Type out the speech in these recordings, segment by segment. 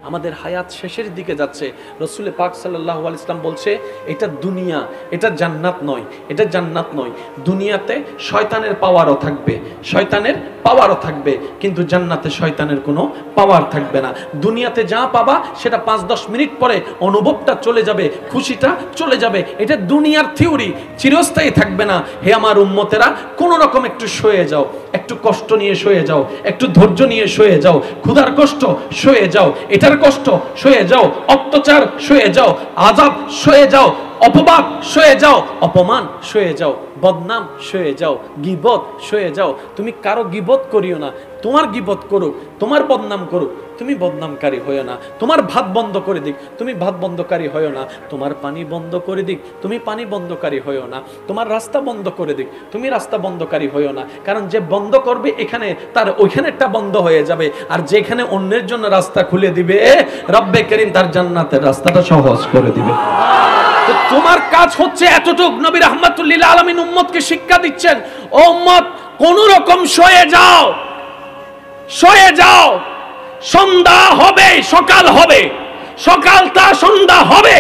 আমাদের হায়াত শেষের দিকে যাচ্ছে। রাসূল পাক সাল্লাল্লাহু আলাইহি ওয়াসাল্লাম বলছে এটা দুনিয়া, এটা জান্নাত নয়, এটা জান্নাত নয়। দুনিয়াতে শয়তানের পাওয়ারও থাকবে, শয়তানের পাওয়ারও থাকবে, কিন্তু জান্নাতে শয়তানের কোনো পাওয়ার থাকবে না। দুনিয়াতে যা পাবা সেটা 5-10 মিনিট পরে অনুভবটা চলে যাবে, খুশিটা চলে যাবে। এটা দুনিয়ার থিওরি, চিরস্থায়ী থাকবে না। হে আমার উম্মতেরা, কোন রকম একটু সয়ে যাও, একটু কষ্ট নিয়ে সয়ে যাও, একটু ধৈর্য নিয়ে সয়ে যাও, ক্ষুধার কষ্ট সয়ে যাও, এটার কষ্ট সয়ে যাও, অত্যাচার সয়ে যাও, আযাব সয়ে যাও, অপবাদ সয়ে যাও, অপমান সয়ে যাও, বদনাম সয়ে যাও, গীবত সয়ে যাও। তুমি কারো গীবত করিও না, তোমার গীবত করুক, তোমার বদনাম করুক, তুমি বদনামকারী হইও না। তোমার ভাত বন্ধ করে দিক, তুমি ভাত বন্ধকারী হইও না। তোমার পানি বন্ধ করে দিক, তুমি পানি বন্ধকারী হইও না। তোমার রাস্তা বন্ধ করে দিক, তুমি রাস্তা বন্ধকারী হইও না। কারণ যে বন্ধ করবে এখানে, তার ওইখানেরটা বন্ধ হয়ে যাবে। আর যেখানে অন্যের জন্য রাস্তা খুলে দিবে, রব্বে করিম তার জান্নাতের রাস্তাটা সহজ করে দিবে। তো তোমার কাজ হচ্ছে এতটুক। নবী রাহমাতুল লিল আলামিন উম্মতকে শিক্ষা দিচ্ছেন, ও উম্মত, কোন রকম সয়ে যাও, সয়ে যাও। সন্ধ্যা হবে, সকাল হবে, সকালটা সন্ধ্যা হবে।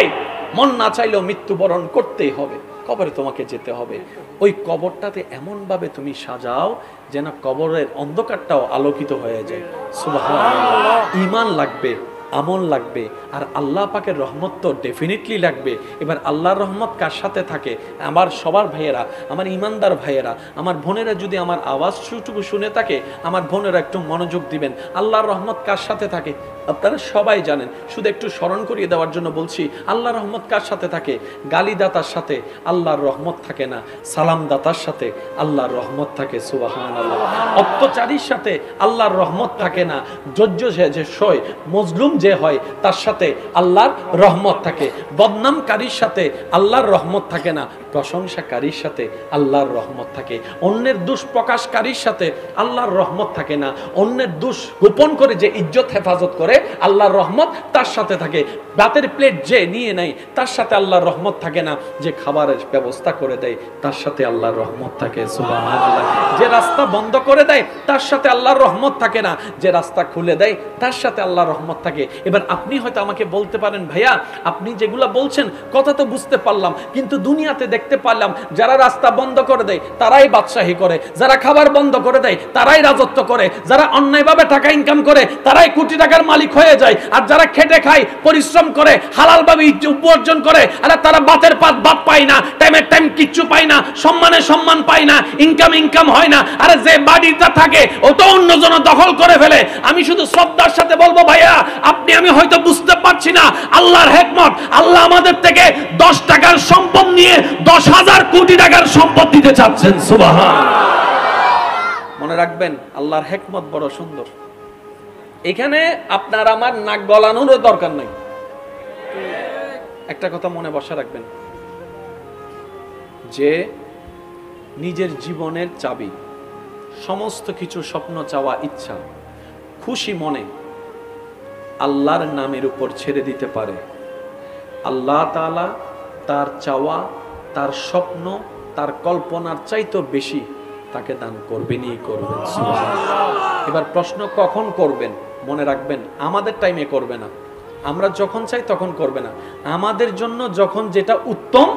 মন না চাইলেও মৃত্যুবরণ করতেই হবে, কবরে তোমাকে যেতে হবে। ওই কবরটাতে এমন ভাবে তুমি সাজাও যেন কবরের অন্ধকারটাও আলোকিত হয়ে যায়। সুবহানাল্লাহ। ঈমান লাগবে, আমল লাগবে, আর আল্লাহ পাকের রহমত তো ডেফিনেটলি লাগবে। এবার আল্লাহর রহমত কার সাথে থাকে? আমার সবার ভাইয়েরা, আমার ইমানদার ভাইয়েরা, আমার বোনেরা যদি আমার আওয়াজটুকু শুনে থাকে, আমার বোনেরা একটু মনোযোগ দিবেন। আল্লাহর রহমত কার সাথে থাকে আপনারা সবাই জানেন, শুধু একটু স্মরণ করিয়ে দেওয়ার জন্য বলছি। আল্লাহর রহমত কার সাথে থাকে? গালিদাতার সাথে আল্লাহর রহমত থাকে না, সালামদাতার সাথে আল্লাহর রহমত থাকে। সুবহানাল্লাহ। অত্যাচারীর সাথে আল্লাহর রহমত থাকে না, ধৈর্য যে সয়, মজলুম যে হয় তার সাথে আল্লাহর রহমত থাকে। বদনামকারীর সাথে আল্লাহর রহমত থাকে না, প্রশংসাকারীর সাথে আল্লাহর রহমত থাকে। অন্যের দোষ প্রকাশকারীর সাথে আল্লাহর রহমত থাকে না, অন্যের দোষ গোপন করে যে ইজ্জত হেফাজত করে আল্লাহর রহমত তার সাথে থাকে। ভাতের প্লেট যে নিয়ে নেয় তার সাথে আল্লাহর রহমত থাকে না, যে খাবারের ব্যবস্থা করে দেয় তার সাথে আল্লাহর রহমত থাকে। সুবহানাল্লাহ। যে রাস্তা বন্ধ করে দেয় তার সাথে আল্লাহর রহমত থাকে না, যে রাস্তা খুলে দেয় তার সাথে আল্লাহর রহমত থাকে। এবার আপনি হয়তো আমাকে বলতে পারেন, ভাইয়া আপনি যেগুলা বলছেন কথা তো বুঝতে পারলাম, কিন্তু দুনিয়াতে দেখতে পারলাম যারা রাস্তা বন্ধ করে দেয় তারাই বাদশাহী করে, যারা খাবার বন্ধ করে দেয় তারাই রাজত্ব করে, যারা অন্যায়ভাবে টাকা ইনকাম করে তারাই কোটি টাকার মালিক হয়ে যায়, আর যারা খেটে খায়, পরিশ্রম করে, হালালভাবে উপার্জন করে, আর তারা বাতের পাত বাত পায় না, টাইমের টাইম কিচ্ছু পায় না, সম্মানের সম্মান পায় না, ইনকাম হয় না। আর যে বাড়িটা থাকে ওটা অন্যজন দখল করে ফেলে। আমি শুধু শ্রদ্ধার সাথে বলবো, ভাইয়া আপনি আমি হয়তো বুঝতে পারছি না আল্লাহর হিকমত। আল্লাহ আমাদের থেকে 10 টাকার সম্পদ নিয়ে 10,000 কোটি টাকার সম্পদ দিতে চাচ্ছেন। সুবহানাল্লাহ। মনে রাখবেন আল্লাহর হিকমত বড় সুন্দর। এখানে আপনার আমার নাক গলানোর দরকার নাই। একটা কথা মনে বসা রাখবেন, যে নিজের জীবনের চাবি, সমস্ত কিছু স্বপ্ন, চাওয়া, ইচ্ছা খুশি মনে আল্লাহর নামের উপর ছেড়ে দিতে পারে, আল্লাহ তাআলা তার চাওয়া, তার স্বপ্ন, তার কল্পনার চাইতে বেশি তাকে দান করবেনই করবেন। এবার প্রশ্ন, কখন করবেন? মনে রাখবেন আমাদের টাইমে করবে না, আমরা যখন চাই তখন করবে না। আমাদের জন্য যখন যেটা উত্তম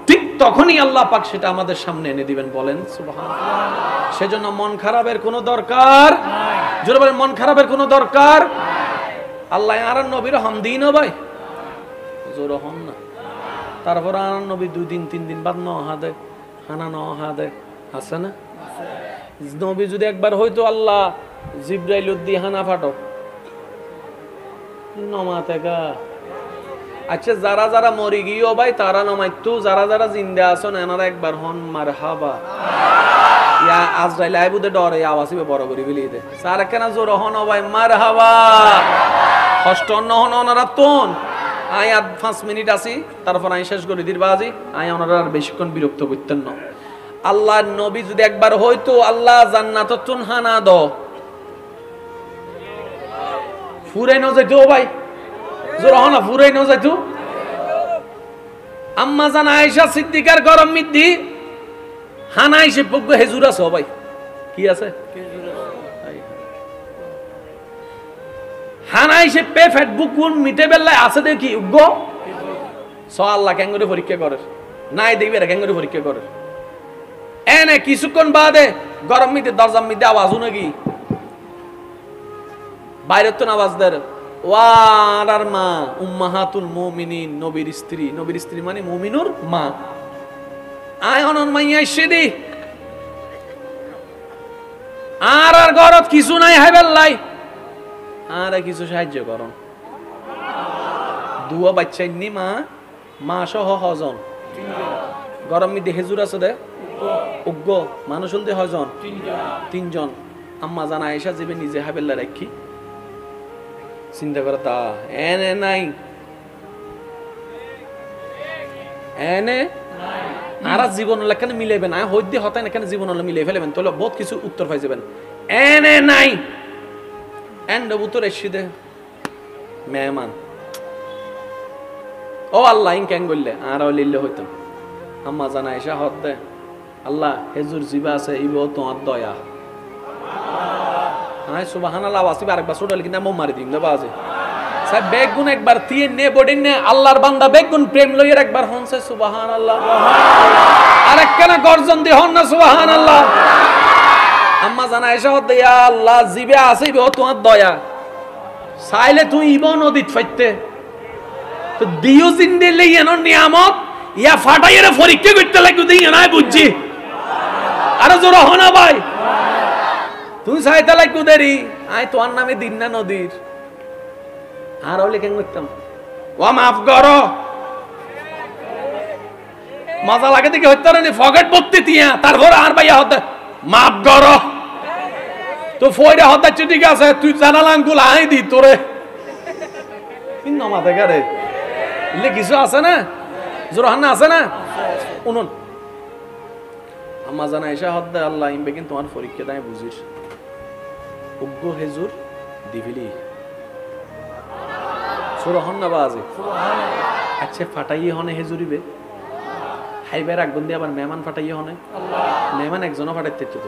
ঠিক তখনই আল্লাহ পাক সেটা আমাদের সামনে এনে দিবেন। বলেন সুবহানাল্লাহ। সেজন্য মন খারাপের কোনো দরকার নাই। জোরে বলেন, মন খারাপের কোনো দরকার নাই। আল্লাহ আর নবীর হম দিন ভাই, জোর হন না। তারপর আর নবী 2 দিন 3 দিন বাদ নহাদে হানা নহাদে আছে না? নবী যদি একবার হয়তো আল্লাহ জিব্রাইল দিয়ে হানা ফাটো নমাতেগা। আচ্ছা, যারা যারা মরি গিয়েও ভাই তারা নমাইতো, যারা যারা জিন্দা আছেন এনারা একবার হন মারহাবা। ইয়া আজরাইল আইবুদে ডরে আওয়াজে বড় করে বিলি দে সারা কেন জোর হন ভাই মারহাবা। কষ্ট হন ওনারা তোন আই আর 5 মিনিট আসি, তারপর আই শেষ করে দিরবাজি। আই ওনারা আর বেশিক্ষণ বিরক্ত করতেন না। আল্লাহর নবী যদি একবার হয়তো আল্লাহ জান্নাত তুন হানা দ ফুরাই না যাইতো ভাই, জোর হনা ফুরাই না যাইতো। আম্মা জান আয়েশা সিদ্দিকার গরম মিদ্দি হানা এসে পগ্গ হেজুর আছে ভাই, কি আছে? হানাই সে পে ফেসবুক কোন মিটে বেলায় আছে দেখি উগ্র আল্লাহ কেন করে পরীক্ষা করে নাই দেখবি এরা কেন করে পরীক্ষা করে এনে কিছুক্ষণ বাদে গরম মিটে দরজার মিটে আওয়াজ নাকি বাইরের তো আওয়াজ দেয় ওয়ার মা উম্মাহাতুল মুমিনিন নবীর স্ত্রী মানে মুমিনুর মা আয় অনন মাইয়া সেদি আর ঘরত কিছু নাই হাইবেল্লাই আর কিছু সাহায্য করন দুয়া বাচ্চা নি মা সহ হজন গরম মি দেখে জুর আছে দে উগ্র মানুষ হল দে হজন তিনজন আম্মা জানা আয়েশা যাবে নিজে হাইবেল্লা রাখি চিন্তা করে তা এনে নাই এনে আর জীবন এখানে মিলাইবেন হইতে হতেন এখানে জীবন মিলাই ফেলবেন তাহলে বহুত কিছু উত্তর পাই যাবেন এনে নাই এন্ড উত্তর এসে দে মেহমান ও আল্লাহ ইন কেন বললে আর লিল্লে হইতাম আম্মা জানা এসা হত দে আল্লাহ হেজুর জিবা আছে ইব তোমার দয়া হাই সুবহানাল্লাহ ওয়াসিব আরেকবার ছোটলে কিন্তু মো মারি দিম দে বাজে সাহেব বেগুন একবার তিয়ে নে বডিন নে আল্লাহর বান্দা বেগুন প্রেম লইয়ের একবার হনছে সুবহানাল্লাহ আরেকখানা গর্জন দি হন না সুবহানাল্লাহ আম্মা জানা এসা হত ইয়া আল্লাহ জিবে আছে ইব তোমার দয়া চাইলে তুই ইব নদীত ফাইতে তো দিও জিন্দে লইয়ানো নিয়ামত ইয়া ফাটাইরে পরীক্ষা করতে লাগু দিই না বুঝছি আরে জোর হনা ভাই তুই চাইতে লাগু দেরি আই তোর নামে দিন না নদীর আর হলে কেন করতাম ও মাফ করো মজা লাগে দেখে হইতে রে ফকেট বত্তি তিয়া তারপর আর ভাইয়া হতে মাফ করো তো ফয়রা হতে ঠিক আছে তুই জানালাম গুলো আই দি তোরে কিন্তু মাথা গারে ইলে কিছু আছে না জোরহান্না আছে না উনুন আম্মা জানা এসা হদ দে আল্লাহ ইমবে কিন্তু তোমার পরীক্ষা দায় বুঝিস উগ্র হেজুর দিবিলি সুরহন্না বাজে আচ্ছা ফাটাইয়ে হনে হেজুরিবে হাইবার আগুন দিয়ে আবার মেহমান ফাটাইয়ে হনে মেহমান একজনও ফাটাইতে তো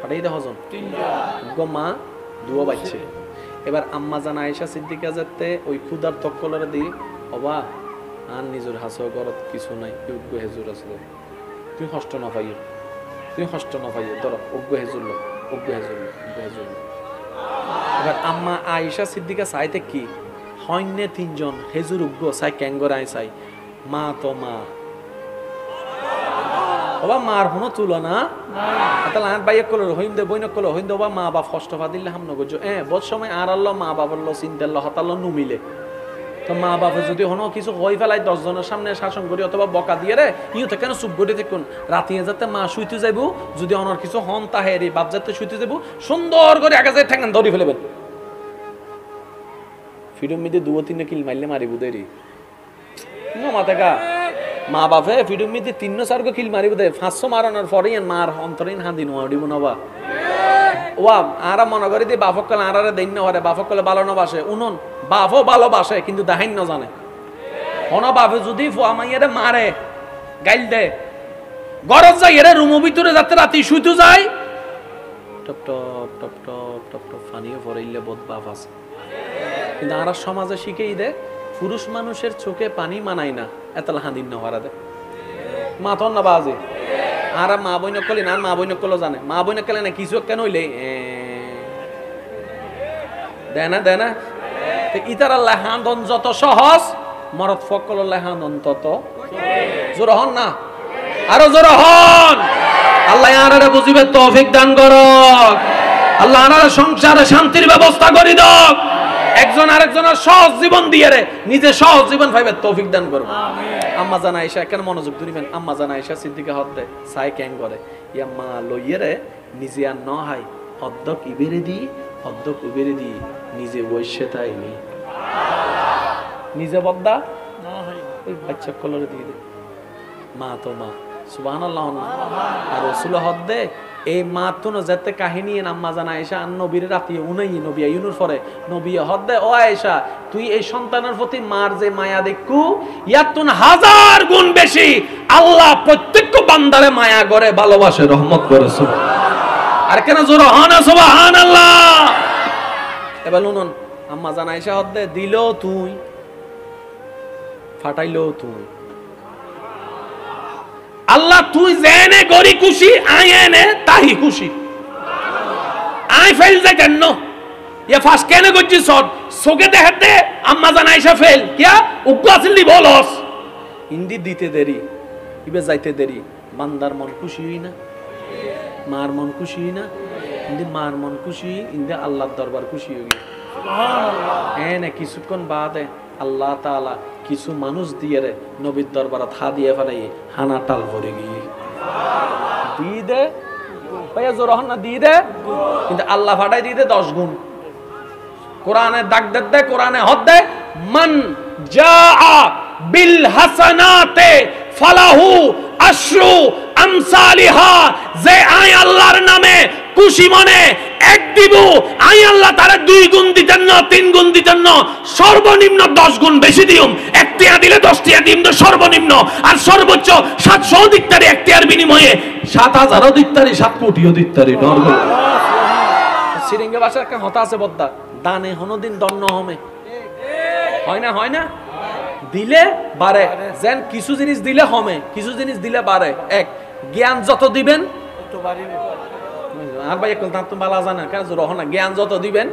ফাটাই দে হজন উগ্র মা দুয়া বাচ্চে এবার আম্মা জানা আয়েশা সিদ্দিকা যাতে ওই ক্ষুদার তক্কলরে দি অবা আর নিজের হাসো ঘরত কিছু নাই উগ্র হেজুর আছে তুই কষ্ট না পাইয়ে ধর উগ্র হেজুর এবার আম্মা আয়েশা সিদ্দিকা চাইতে কি হইনে তিনজন হেজুর উগ্র চাই ক্যাঙ্গর আই চাই মা তো মা ওবা মার হনো তুলনা তাহলে আর বাইক কল হইম দে বইনক কল হইম দে ওবা মা বাপ কষ্ট পা দিলে হাম নগজ বহুত সময় আর আল্লাহ মা বাবার লো চিন্তার লো হতাল নুমিলে তো মা বাবা যদি হনো কিছু হই ফেলাই 10 জনের সামনে শাসন করি অথবা বকা দিয়ে রে ইউতে কেন চুপ করে দেখুন রাতিয়ে যাতে মা শুইতে যাইব যদি অনর কিছু হন তাহে রে বাপ যাতে শুইতে যাইব সুন্দর করে আগে যাই ঠ্যাঙ্গান ধরি ফেলবেন ফিডম মিদে 2-3 কিল মারলে মারিব দেরি নো মাথাকা মা বাপে ফিডম মিদে 3-4 কিল মারিব দে 500 মারানোর পরেই মার অন্তরিন হান্দিন ওডিব নবা ওয়া আরা মনে করি দি বাপকলে আরারে দেন না হরে বাপকলে ভালো না বাসে উনন বাপও ভালোবাসে কিন্তু দাহাইন না জানে হন বাপে যদি ফুয়া মাইয়ারে মারে গাইল দে গরজ যাই এর রুম ভিতরে যাতে রাতি শুইতে যায় টপ টপ টপ টপ টপ টপ পানিও পড়াইলে বহুত বাপ আছে কিন্তু আর সমাজে শিখেই দে পুরুষ মানুষের চোখে পানি মানায় না এতলা হাঁদিন না হরা দে মাথন না বাজে আর মা বই নকলি না মা বই নকল জানে মা বই নকলে না কিছু কেন হইলে দেনা ইতার আল্লাহ হান্দন যত সহজ মরদ ফকল আল্লাহ হান্দন তত জোর হন না আরো জোর হন আল্লাহ আনারে বুঝিবে তৌফিক দান করক আল্লাহ আনারে সংসারে শান্তির ব্যবস্থা করি দাও একজন আরেকজনের সহজ জীবন দিয়ে রে নিজে সহজ জীবন পাইবে তৌফিক দান করুন আম্মা জানা আয়েশা কেন মনোযোগ দিবেন আম্মা জানা আয়েশা সিদ্দিকা হদ দে সাই কেন করে ইয়া মা লইয়ে রে নিজে আর ন হাই অদ্দক ইবেরে দি নিজে বইসে তাইনি নিজে বদ্দা না হাই ওই বাচ্চা কলরে দিয়ে দে মা তো মা সুবহানাল্লাহ আর রাসূল হদ দে এই মাতুন যাতে কাহিনী আম্মা জানা আয়েশা আর নবীর রাতে উনাই নবী আইনুর পরে নবী হদ দে ও আয়েশা তুই এই সন্তানের প্রতি মার যে মায়া দেখু ইয়াতুন 1000 গুণ বেশি আল্লাহ প্রত্যেক বান্দারে মায়া করে ভালোবাসে রহমত করে আর কেন জোর হন সুবহানাল্লাহ এবার শুনুন আম্মা জান আয়েশা হদ্দে দিল তুই, ফাটাইলো তুই। আল্লাহ তুই জেনে গরি খুশি, আই এনে তাহি খুশি। আই ফেল যায় কেন? ইয়া ফাস কেন গজ্জি সদ সোকে দেখাতে আম্মা জান আয়েশা ফেল কিয়া উগ্র আসলি বলস হিন্দি দিতে দেরি, ইবে যাইতে দেরি। বান্দার মন খুশি হই না, মার মন খুশি হই না। ইন্দি মার মন খুশি, ইন্দি আল্লাহর দরবার খুশি হই। এনে কিছুক্ষণ বাদে আল্লাহ তাআলা কিছু মানুষ দিয়ে রে নবীর দরবারত হা দিয়ে ফেলাই হানা টাল ভরে গিয়ে দি দে ভাইয়া জোর হন না দি দে, কিন্তু আল্লাহ ফাটাই দিয়ে দে 10 গুণ। কোরআনে দাগ দে, কোরআনে হদ দে, মান জাআ বিল হাসানাতে ফালাহু আশরু আমসালিহা। যে আই আল্লাহর নামে খুশি মনে এক দিব, আই আল্লাহ তারা 2 গুণ দিতেন না, 3 গুণ দিতেন না, সর্বনিম্ন 10 গুণ বেশি দিউম। 1 টিয়া দিলে 10 টিয়া দিম তো সর্বনিম্ন, আর সর্বোচ্চ 700 দিকতারি 1 টিয়ার বিনিময়ে 7000 দিকতারি 7 কোটিও দিকতারি নরগ। সিরিঙ্গে ভাষার একটা কথা আছে বদ্দা, দানে হনদিন দন্ন হমে, হয় না? হয় না? দিলে বাড়ে। যেন কিছু জিনিস দিলে হমে, কিছু জিনিস দিলে বাড়ে। এক, জ্ঞান যত দিবেন তত বাড়িবে। আর ভাই এখন তার তো বালা জানা কেন জোর হন না, জ্ঞান যত দিবেন।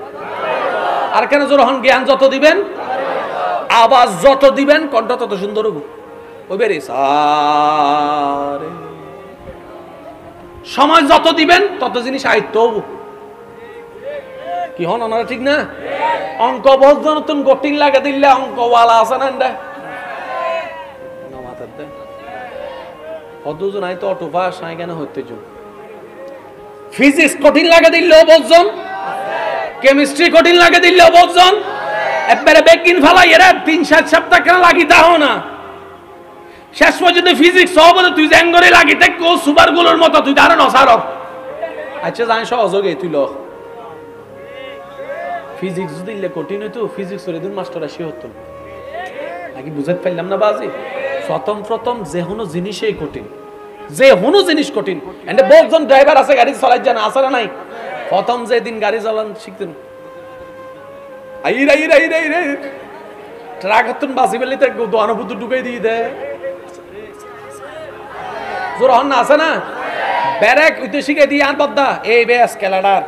আর কেন জোর হন, জ্ঞান যত দিবেন, আওয়াজ যত দিবেন, কণ্ঠ তত সুন্দর হবো। ওই বেরি সারে সময় যত দিবেন তত জিনিস আয়ত্ত হবো। কি হন ওনারা ঠিক না? অঙ্ক বলতো নতুন কঠিন লাগে দিলে অঙ্কওয়ালা আছে না এন্ডা মাথার দে কতজন আই তো অটো পাস আই কেন হইতে জন। ফিজিক্স কঠিন লাগে দিলেও বলজন, কেমিস্ট্রি কঠিন লাগে দিলেও বলজন। একবারে বেকিন ফালাই এরা 3-7 সপ্তাহ কেন লাগি দাও না। শেষ পর্যন্ত ফিজিক্স সব তুই জ্যাঙ্গরে লাগি দেখ সুপার গুলোর মতো তুই দাঁড়ান অসার। আচ্ছা জানি সহযোগ এই তুই ল ফিজিক্স যদি কঠিন হইতো ফিজিক্স করে দিন মাস্টার আসি হতো নাকি বুঝাতে পারলাম না বাজি। প্রথম যে কোনো জিনিসই কঠিন, যে কোনো জিনিস কঠিন। এন্ড বহুজন ড্রাইভার আছে গাড়ি চালাই জানা আছে না নাই? প্রথম যে দিন গাড়ি চালান শিখতেন ট্রাক হতুন বাসি বেলিতে দোয়ানবুদ্ধ ঢুকাই দিয়ে দেয় জোর হন না আছে না? ব্যারেক উইতে শিখে দিয়ে আন পদ্মা এই বে স্কেলাডার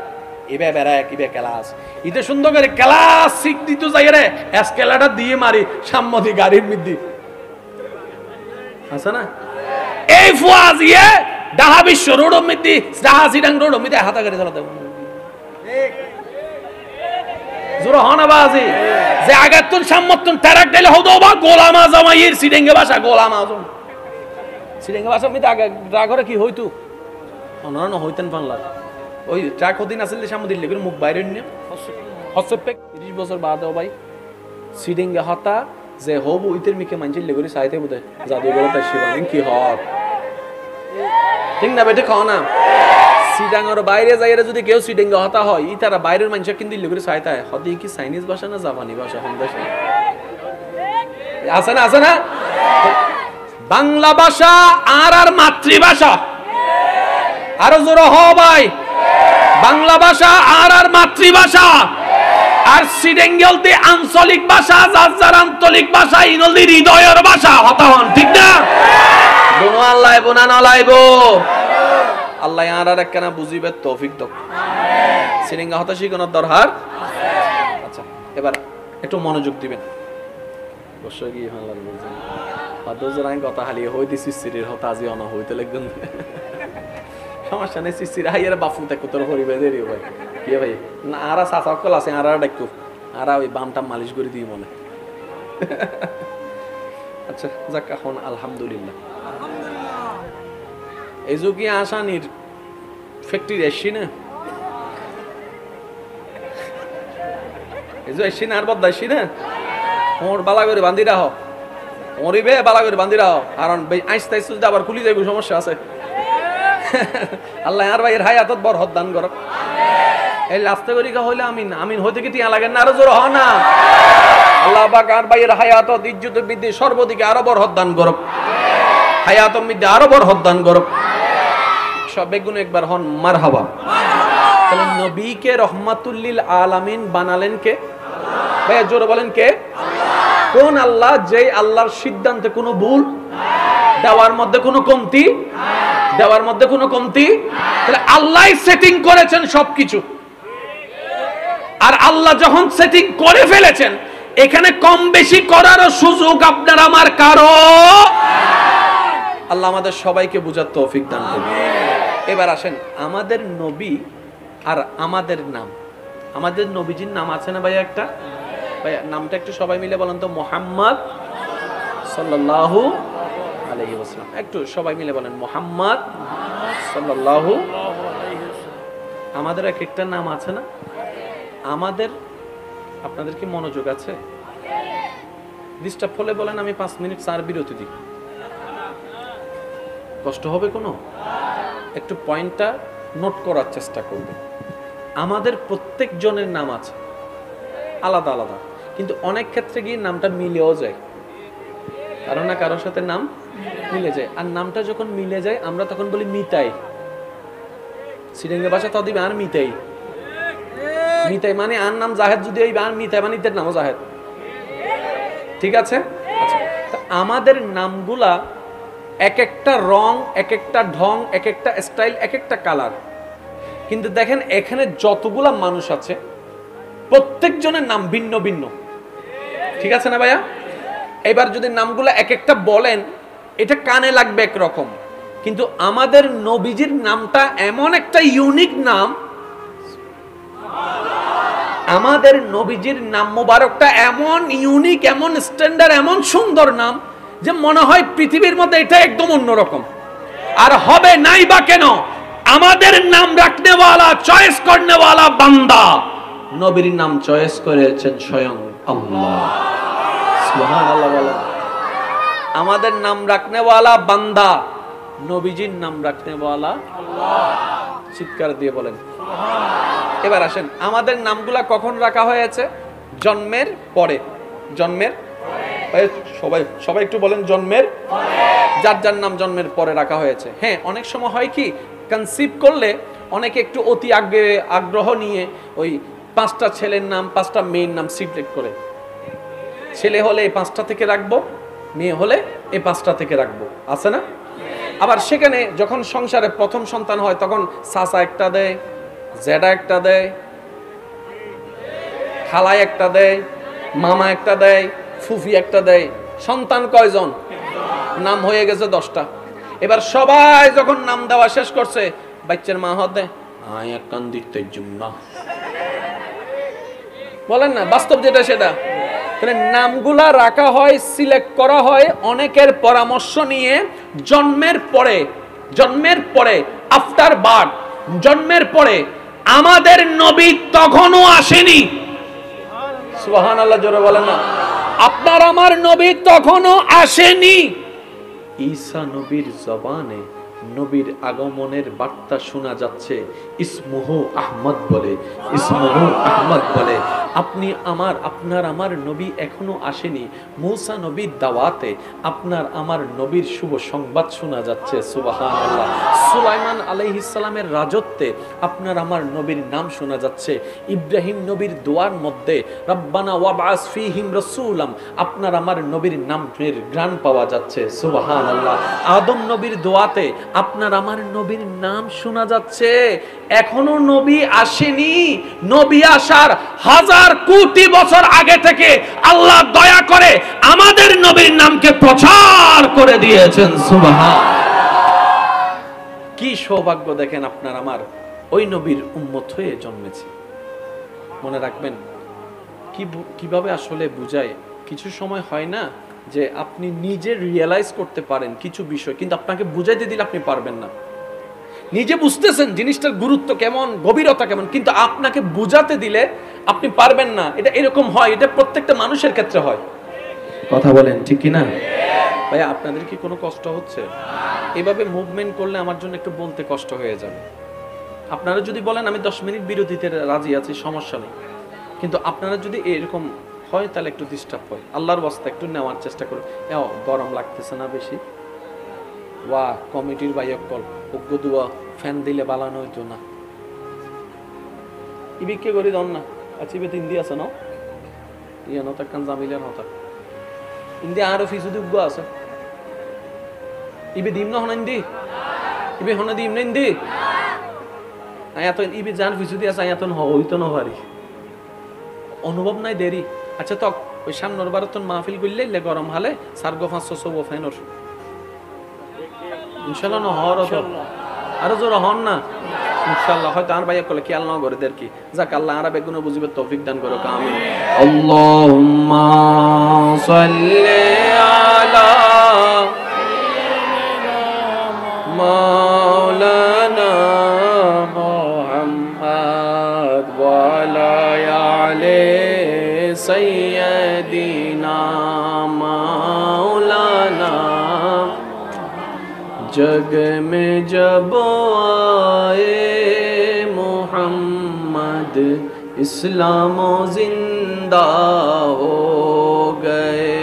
ইবে ব্যারেক ইবে ক্লাস ইতে সুন্দর করে ক্লাস শিখ দিত যাই রে স্কেলাডার দিয়ে মারি সাম্মতি গাড়ির মধ্যে আছে না? এই ফুয়াজ ইয়ে ডাহা বিশ্ব রোড মধ্যে ডাহা সিডাং রোড মধ্যে হাতা গাড়ি চালাতে ঠিক জোর হন বাজি যে আগাতুন সাম্মতুন ট্রাক দিলে হতো বা গোলাম আজম এর সিডেঙ্গে ভাষা গোলাম আজম সিডেঙ্গে ভাষা মধ্যে আগে ড্রাগরে কি হইতো অনরন হইতেন বাংলা ওই ট্রাক হদিন আসলে সামনে দিল্লি করে মুখ বাইরে নিয়ে হসপেক 30 বছর বাদ ভাই সিডেঙ্গে হতা যে হব উইতের মিকে মানছিল লেগরি চাইতে বুঝে জাদু করে তাই শিবালিং কি হত ঠিক না বেটে খাও না সিডাঙ্গর বাইরে যাইরে যদি কেউ সিডেঙ্গে হতা হয় ই তারা বাইরের মানুষ কিন্তু লেগরি চাইতে হয় হদি কি চাইনিজ ভাষা না জাপানি ভাষা কোন ভাষা আছে না আছে না? বাংলা ভাষা আর মাতৃভাষা আরো জোর হ ভাই বাংলা ভাষা আর মাতৃভাষা আর সিডেঙ্গলতে আঞ্চলিক ভাষা যার আঞ্চলিক ভাষা ইনলদি হৃদয়ের ভাষা হতা হন ঠিক না? দোনো আল্লাহ বোনা না লাইবো আল্লাহ আর একখানা বুঝিবে তৌফিক দাও সিডেঙ্গা হতা শিখানোর দরকার। আচ্ছা এবার একটু মনোযোগ দিবেন অবশ্যই কি ভালো লাগবে বাদজোর আইন কথা হালিয়ে হই দিছি সিরির হতা আজি অনা হইতে লাগবেন সমস্যা নেই সিসির হাইয়ার বাফু দেখো তোর হরিবে দেরি ভাই কি ভাই না আরা সাসকল আছে আরা ডাকতো আরা ওই বামটা মালিশ করে দিই মনে। আচ্ছা যাক এখন আলহামদুলিল্লাহ এই যে কি আসানির ফ্যাক্টরি এসছি না এই যে এসছি না আর বদ আসছি না ওর বালা করে বান্ধি রাহ মরিবে বালা করে বান্ধি রাহ কারণ আইসতে আইসতে আবার খুলি যাইব সমস্যা আছে। আল্লাহ আর ভাইয়ের হায়াতত বরকত দান করুক এই লাস্তে করি হইলে আমিন আমিন হইতে কি টিয়া লাগেন না আরো জোর হ না আল্লাহ পাক আর ভাইয়ের হায়াতত ইজ্জত বৃদ্ধি সর্বদিকে আরো বরকত দান করুক হায়াতত মধ্যে আরো বরকত দান করুক সব বেগুন একবার হন মারহাবা। তাহলে নবীকে রহমাতুল লিল আলামিন বানালেন কে? ভাইয়া জোরে বলেন কে? কোন আল্লাহ? যেই আল্লাহর সিদ্ধান্তে কোনো ভুল, দেওয়ার মধ্যে কোনো কমতি, দেওয়ার মধ্যে কোনো কমতি। তাহলে আল্লাহই সেটিং করেছেন সবকিছু। আর আল্লাহ যখন সেটিং করে ফেলেছেন, এখানে কম বেশি করারও সুযোগ আপনার আমার কারো। আল্লাহ আমাদের সবাইকে বুঝার তৌফিক দান করুন। এবার আসেন আমাদের নবী আর আমাদের নাম। আমাদের নবীজির নাম আছে না ভাইয়া একটা? ভাইয়া নামটা একটু সবাই মিলে বলেন তো। মুহাম্মদ সাল্লাল্লাহু আলাইহি ওয়াসাল্লাম। একটু সবাই মিলে বলেন মুহাম্মদ সাল্লাল্লাহু আলাইহি ওয়াসাল্লাম। আমাদের এক একটা নাম আছে না? আমাদের, আপনাদের কি মনোযোগ আছে? ডিস্টার্ব হলে বলেন, আমি 5 মিনিট চার বিরতি দিই। কষ্ট হবে কোনো? একটু পয়েন্টটা নোট করার চেষ্টা করবে। আমাদের প্রত্যেক জনের নাম আছে আলাদা আলাদা, কিন্তু অনেক ক্ষেত্রে গিয়ে নামটা মিলেও যায়, কারো না কারোর সাথে নাম মিলে যায়। আর নামটা যখন মিলে যায় আমরা তখন বলি মিতাই। শ্রীলঙ্কা ভাষা তো দিবে আর মিতাই। মিতাই মানে আর নাম জাহেদ, যদি ওই আর মিতাই মানে ইতের নামও জাহেদ। ঠিক আছে? আচ্ছা, আমাদের নামগুলা এক একটা রং, এক একটা ঢং, এক একটা স্টাইল, এক একটা কালার। কিন্তু দেখেন এখানে যতগুলা মানুষ আছে প্রত্যেকজনের নাম ভিন্ন ভিন্ন। ঠিক আছে না ভাইয়া? এবার যদি নামগুলো এক একটা বলেন, এটা কানে লাগবে একরকম, কিন্তু আমাদের নবীজির নামটা এমন একটা ইউনিক নাম। আমাদের নবীজির নাম মোবারকটা এমন ইউনিক, এমন স্ট্যান্ডার্ড, এমন সুন্দর নাম যে মনে হয় পৃথিবীর মধ্যে এটা একদম অন্যরকম। আর হবে নাই বা কেন? আমাদের নাম রাখনেওয়ালা, চয়েস করনেওয়ালা বান্দা। নবীর নাম চয়েস করেছেন স্বয়ং আল্লাহ। সুবহানাল্লাহ বলেন। আমাদের নাম রাখনেওয়ালা বান্দা, নবীজির নাম রাখনেওয়ালা আল্লাহ। চিৎকার দিয়ে বলেন সুবহানাল্লাহ। এবার আসেন আমাদের নামগুলা কখন রাখা হয়েছে? জন্মের পরে। জন্মের সবাই সবাই একটু বলেন জন্মের পরে। যার যার নাম জন্মের পরে রাখা হয়েছে। হ্যাঁ, অনেক সময় হয় কি, কনসিভ করলে অনেকে একটু অতি আগ্রহ নিয়ে ওই 5টা ছেলের নাম 5টা মেয়ের নাম সিলেক্ট করে। ছেলে হলে এই 5টা থেকে রাখবো, মেয়ে হলে এই 5টা থেকে রাখবো, আছে না? আবার সেখানে যখন সংসারে প্রথম সন্তান হয় তখন চাচা একটা দেয়, জেডা একটা দেয়, খালাই একটা দেয়, মামা একটা দেয়, ফুফি একটা দেয়। সন্তান কয়জন? নাম হয়ে গেছে 10টা। এবার সবাই যখন নাম দেওয়া শেষ করছে, বাচ্চার মা হতে আয় কান দিতে জুম্মা বলেন না, বাস্তব যেটা সেটা। তাহলে নামগুলা রাখা হয়, সিলেক্ট করা হয় অনেকের পরামর্শ নিয়ে। জন্মের পরে, জন্মের পরে, আফটার বার্থ, জন্মের পরে আমাদের নবী তখনও আসেনি। সুবহানাল্লাহ জোরে বলেন না। আপনার আমার নবী তখনও আসেনি। ঈসা নবীর জবানে নবীর আগমনের বার্তা শোনা যাচ্ছে, ইসমুহু আহমদ বলে, ইসমুহু আহমদ বলে। আপনি আমার, আপনার আমার নবী এখনো আসেনি। মূসা নবীর দাওয়াতে আপনার আমার নবীর শুভ সংবাদ শোনা যাচ্ছে। সুবহানাল্লাহ। সুলাইমান আলাইহিস সালামের রাজত্বে আপনার আমার নবীর নাম শোনা যাচ্ছে। ইব্রাহিম নবীর দোয়ার মধ্যে রব্বানা ওয়াবআস ফীহিম রাসূলাম, আপনার আমার নবীর নামের ঘ্রাণ পাওয়া যাচ্ছে। সুবহানাল্লাহ। আদম নবীর দোয়াতে আপনার আমার নবীর নাম শোনা যাচ্ছে। এখনো নবী আসেনি। নবী আসার 1000 কোটি বছর আগে থেকে আল্লাহ দয়া করে আমাদের নবীর নামকে প্রচার করে দিয়েছেন। সুবহানাল্লাহ। কি সৌভাগ্য দেখেন আপনার আমার ওই নবীর উম্মত হয়ে জন্মেছি। মনে রাখবেন কিভাবে আসলে বুঝায়। কিছু সময় হয় না যে আপনি নিজে রিয়েলাইজ করতে পারেন কিছু বিষয়, কিন্তু আপনাকে বুঝাইতে দিলে আপনি পারবেন না। নিজে বুঝতেছেন জিনিসটার গুরুত্ব কেমন, গভীরতা কেমন, কিন্তু আপনাকে বুঝাতে দিলে আপনি পারবেন না। এটা এরকম হয়, এটা প্রত্যেকটা মানুষের ক্ষেত্রে হয়। কথা বলেন ঠিক কি না? ভাই আপনাদের কি কোনো কষ্ট হচ্ছে? এভাবে মুভমেন্ট করলে আমার জন্য একটু বলতে কষ্ট হয়ে যাবে। আপনারা যদি বলেন আমি 10 মিনিট বিরতিতে রাজি আছি, সমস্যা নেই, কিন্তু আপনারা যদি এরকম হয় তাহলে একটু ডিস্টার্ব হয়। আল্লাহর ওয়াস্তে একটু নেওয়ার চেষ্টা করুন। গরম লাগতেছে না বেশি? ওয়া কমিটির বাইক কল অজ্ঞ দুয়া ফ্যান দিলে বালানো হইতো না। ইবিকে করে দন না। আচ্ছা ইবে তিন দিয়ে আছে না? ইয়ে নতা কান জামিলের হতা ইন্দি আরো ফিসুদি উগ্গ আছে ইবে দিম না হন ইন্দি ইবে হন দিম না ইন্দি আয়াত ইবে জান ফিসুদি আছে আয়াত হইতো না পারি অনুভব নাই দেরি আচ্ছা তো ওই সামনের বারতন মাহফিল করলে গরম হালে সার্গ 500 ফ্যানর ইনশাআল্লাহ না হর তো আরো জোর হন না ইনশাআল্লাহ হয়তো আর ভাইয়া কলে খেয়াল না করে দের কি যাক আল্লাহ আরবে গুণ বুঝিবে তৌফিক দান করো আমিন আল্লাহুম্মা সাল্লি আলা মাওলানা মুহাম্মদ ওয়া আলা আলি সাইয়্যিদিনা মাওলানা जग में जब आए मोहम्मद इस्लाम जिंदा हो गए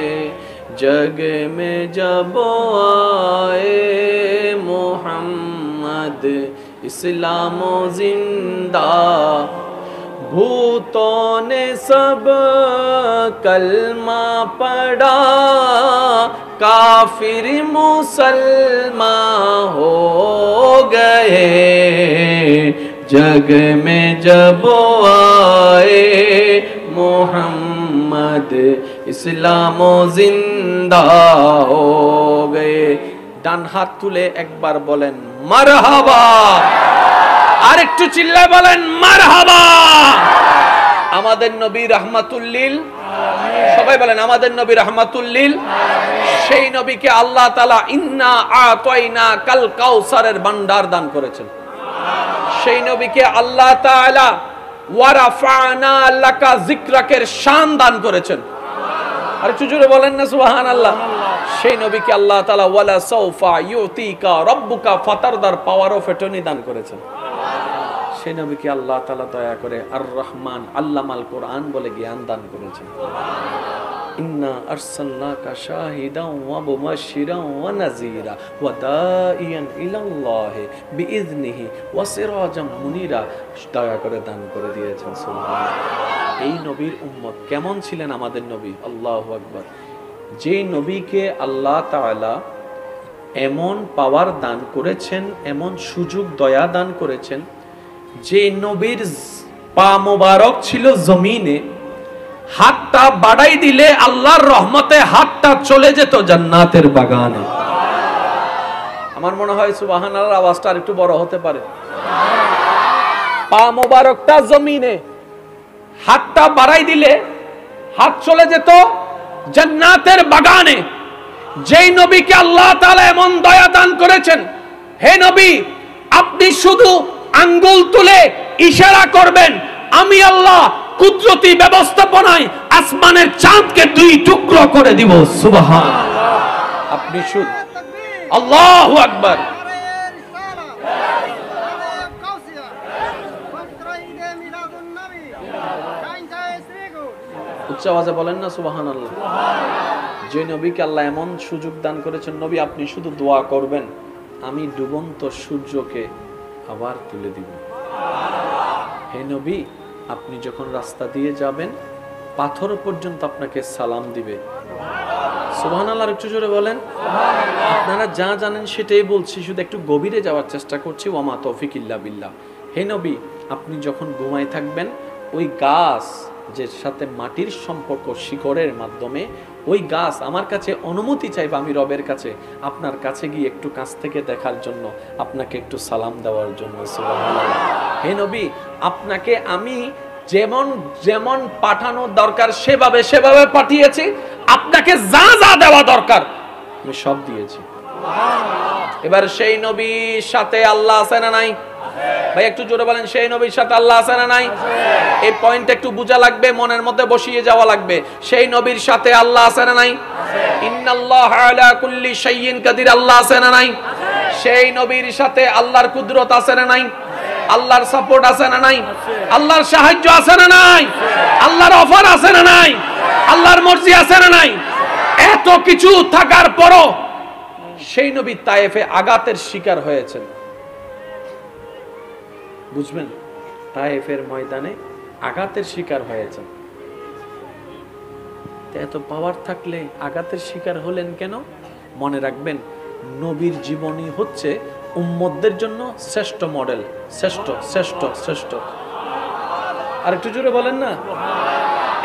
जग में जब आए मोहम्मद इस्लाम जिंदा भूतों ने सब कलमा पढ़ा काफिर मुसलमान हो गए जग में जब आए मोहम्मद इस्लाम जिंदा हो गए ডান হাত তুলে একবার বলেন মারহাবা আরেকটু চিল্লায় বলেন মারহাবা আমাদের নবী রাহমাতুল লিল আলামিন সবাই বলেন আমাদের নবী রাহমাতুল লিল আলামিন সেই নবীকে আল্লাহ তাআলা ইন্না আতাইনা কাল কাউসারের ভান্ডার দান করেছেন সেই নবীকে আল্লাহ তাআলা ওয়া রাফা'না লাকা যিকরাকের শান দান করেছেন আর একটু জোরে বলেন না সুবহানাল্লাহ সেই নবীকে আল্লাহ তাআলা ওয়ালা সাউফা ইউতিকা রাব্বুকা ফাতারদার পাওয়ার অফ এটর্নি দান করেছেন সেই নবীকে আল্লাহ তাআলা দয়া করে আর রহমান আল্লামাল কোরআন বলে জ্ঞান দান করেছেন ইন্না আরসালনাকা শাহিদান ওয়া মুবাশশিরান ওয়া নাযীরা ওয়া দাইয়ান ইলাল্লাহি বিইذনিহি ওয়া সিরাজাম মুনিরা দয়া করে দান করে দিয়েছেন সুবহানাল্লাহ এই নবীর উম্মত কেমন ছিলেন আমাদের নবী আল্লাহু আকবার যে নবীকে আল্লাহ তাআলা এমন পাওয়ার দান করেছেন এমন সুযোগ দয়া দান করেছেন যে নবীর পা মোবারক ছিল জমিনে হাতটা বাড়াই দিলে আল্লাহর রহমতে হাতটা চলে যেত জান্নাতের বাগানে আমার মনে হয় সুবহানাল্লাহর আওয়াজটা আরেকটু বড় হতে পারে পা মোবারকটা জমিনে হাতটা বাড়াই দিলে হাত চলে যেত জান্নাতের বাগানে যেই নবীকে আল্লাহ তাআলা এমন দয়া দান করেছেন হে নবী আপনি শুধু আঙ্গুল তুলে ইশারা করবেন আমি আল্লাহ কুদরতি ব্যবস্থাপনায় আসমানের চাঁদকে দুই টুকরো করে দিব সুবহানাল্লাহ আপনি শুধু আল্লাহু আকবার উচ্চ আওয়াজে বলেন না সুবহানাল্লাহ যে নবীকে আল্লাহ এমন সুযোগ দান করেছেন নবী আপনি শুধু দোয়া করবেন আমি ডুবন্ত সূর্যকে আবার তুলে দিব হে নবী আপনি যখন রাস্তা দিয়ে যাবেন পাথর পর্যন্ত আপনাকে সালাম দিবে সুবহানাল্লাহ একটু জোরে বলেন আপনারা যা জানেন সেটাই বলছি শুধু একটু গভীরে যাওয়ার চেষ্টা করছি ওয়া মা তৌফিক ইল্লা বিল্লাহ হে নবী আপনি যখন ঘুমায় থাকবেন ওই গাছ যে সাথে মাটির সম্পর্ক শিকড়ের মাধ্যমে ওই গাছ আমার কাছে অনুমতি চাইবে আমি রবের কাছে আপনার কাছে গিয়ে একটু কাছ থেকে দেখার জন্য আপনাকে একটু সালাম দেওয়ার জন্য সুবহানাল্লাহ হে নবী আপনাকে আমি যেমন যেমন পাঠানো দরকার সেভাবে সেভাবে পাঠিয়েছি আপনাকে যা যা দেওয়া দরকার আমি সব দিয়েছি এবার সেই নবীর সাথে আল্লাহ আছে না নাই ভাই একটু জোরে বলেন সেই নবীর সাথে আল্লাহ আছে না নাই এই পয়েন্ট একটু বুঝা লাগবে মনের মধ্যে বসিয়ে যাওয়া লাগবে সেই নবীর সাথে আল্লাহ আছে না নাই ইন্নাল্লাহা আলা কুল্লি শাইইন কাদির আল্লাহ আছে না নাই সেই নবীর সাথে আল্লাহর কুদরত আছে না নাই আল্লাহর সাপোর্ট আছে না নাই আল্লাহর সাহায্য আছে না নাই আল্লাহর অফার আছে না নাই আল্লাহর মর্জি আছে না নাই এত কিছু থাকার পরও সেই নবী তায়েফে আঘাতের শিকার হয়েছেন বুঝবেন তায়েফের ময়দানে আঘাতের শিকার হয়েছেন এত পাওয়ার থাকলে আঘাতের শিকার হলেন কেন? মনে রাখবেন, নবীর জীবনী হচ্ছে উম্মতদের জন্য শ্রেষ্ঠ মডেল। শ্রেষ্ঠ শ্রেষ্ঠ শ্রেষ্ঠ। আর একটু জোরে বলেন না।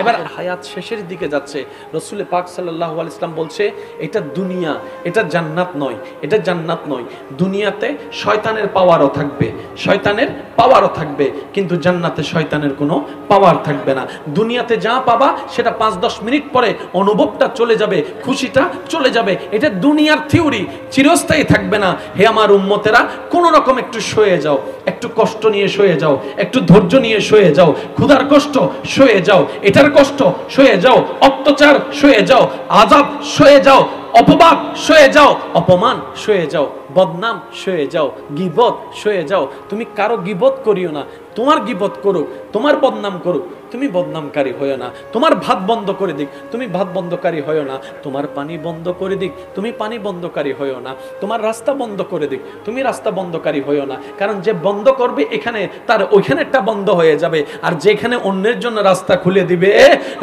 এবার হায়াত শেষের দিকে যাচ্ছে, রসুল পাক সাল্লাল্লাহু আলাইহি ওয়াসাল্লাম বলছে এটা দুনিয়া, এটা জান্নাত নয়, এটা জান্নাত নয়। দুনিয়াতে শয়তানের পাওয়ারও থাকবে, শয়তানের পাওয়ারও থাকবে, কিন্তু জান্নাতে শয়তানের কোনো পাওয়ার থাকবে না। দুনিয়াতে যা পাবা সেটা 5-10 মিনিট পরে অনুভবটা চলে যাবে, খুশিটা চলে যাবে। এটা দুনিয়ার থিওরি, চিরস্থায়ী থাকবে না। হে আমার উম্মতেরা, কোন রকম একটু সয়ে যাও, একটু কষ্ট নিয়ে সয়ে যাও, একটু ধৈর্য নিয়ে সয়ে যাও, ক্ষুধার কষ্ট সয়ে যাও, এটার কষ্ট সয়ে যাও, অত্যাচার সয়ে যাও, আযাব সয়ে যাও, অপবাদ সয়ে যাও, অপমান সয়ে যাও, বদনাম সয়ে যাও, গীবত সয়ে যাও। তুমি কারো গীবত করিও না, তোমার গীবত করুক, তোমার বদনাম করুক, তুমি বদনামকারী হইও না। তোমার ভাত বন্ধ করে দিক, তুমি ভাত বন্ধকারী হইও না। তোমার পানি বন্ধ করে দিক, তুমি পানি বন্ধকারী হইও না। তোমার রাস্তা বন্ধ করে দিক, তুমি রাস্তা বন্ধকারী হইও না। কারণ যে বন্ধ করবে এখানে, তার ওইখানেরটা বন্ধ হয়ে যাবে। আর যেখানে অন্যের জন্য রাস্তা খুলে দিবে,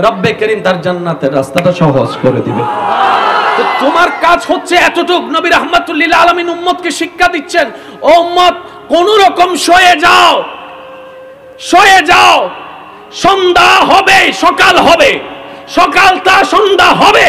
রব্বে করিম তার জান্নাতের রাস্তাটা সহজ করে দিবে। তো তোমার কাজ হচ্ছে এতটুক। নবী রাহমাতুল লিল আলামিন উম্মতকে শিক্ষা দিচ্ছেন, ও উম্মত, কোন রকম সয়ে যাও, সয়ে যাও। সন্ধ্যা হবে, সকাল হবে, সকালটা সন্ধ্যা হবে।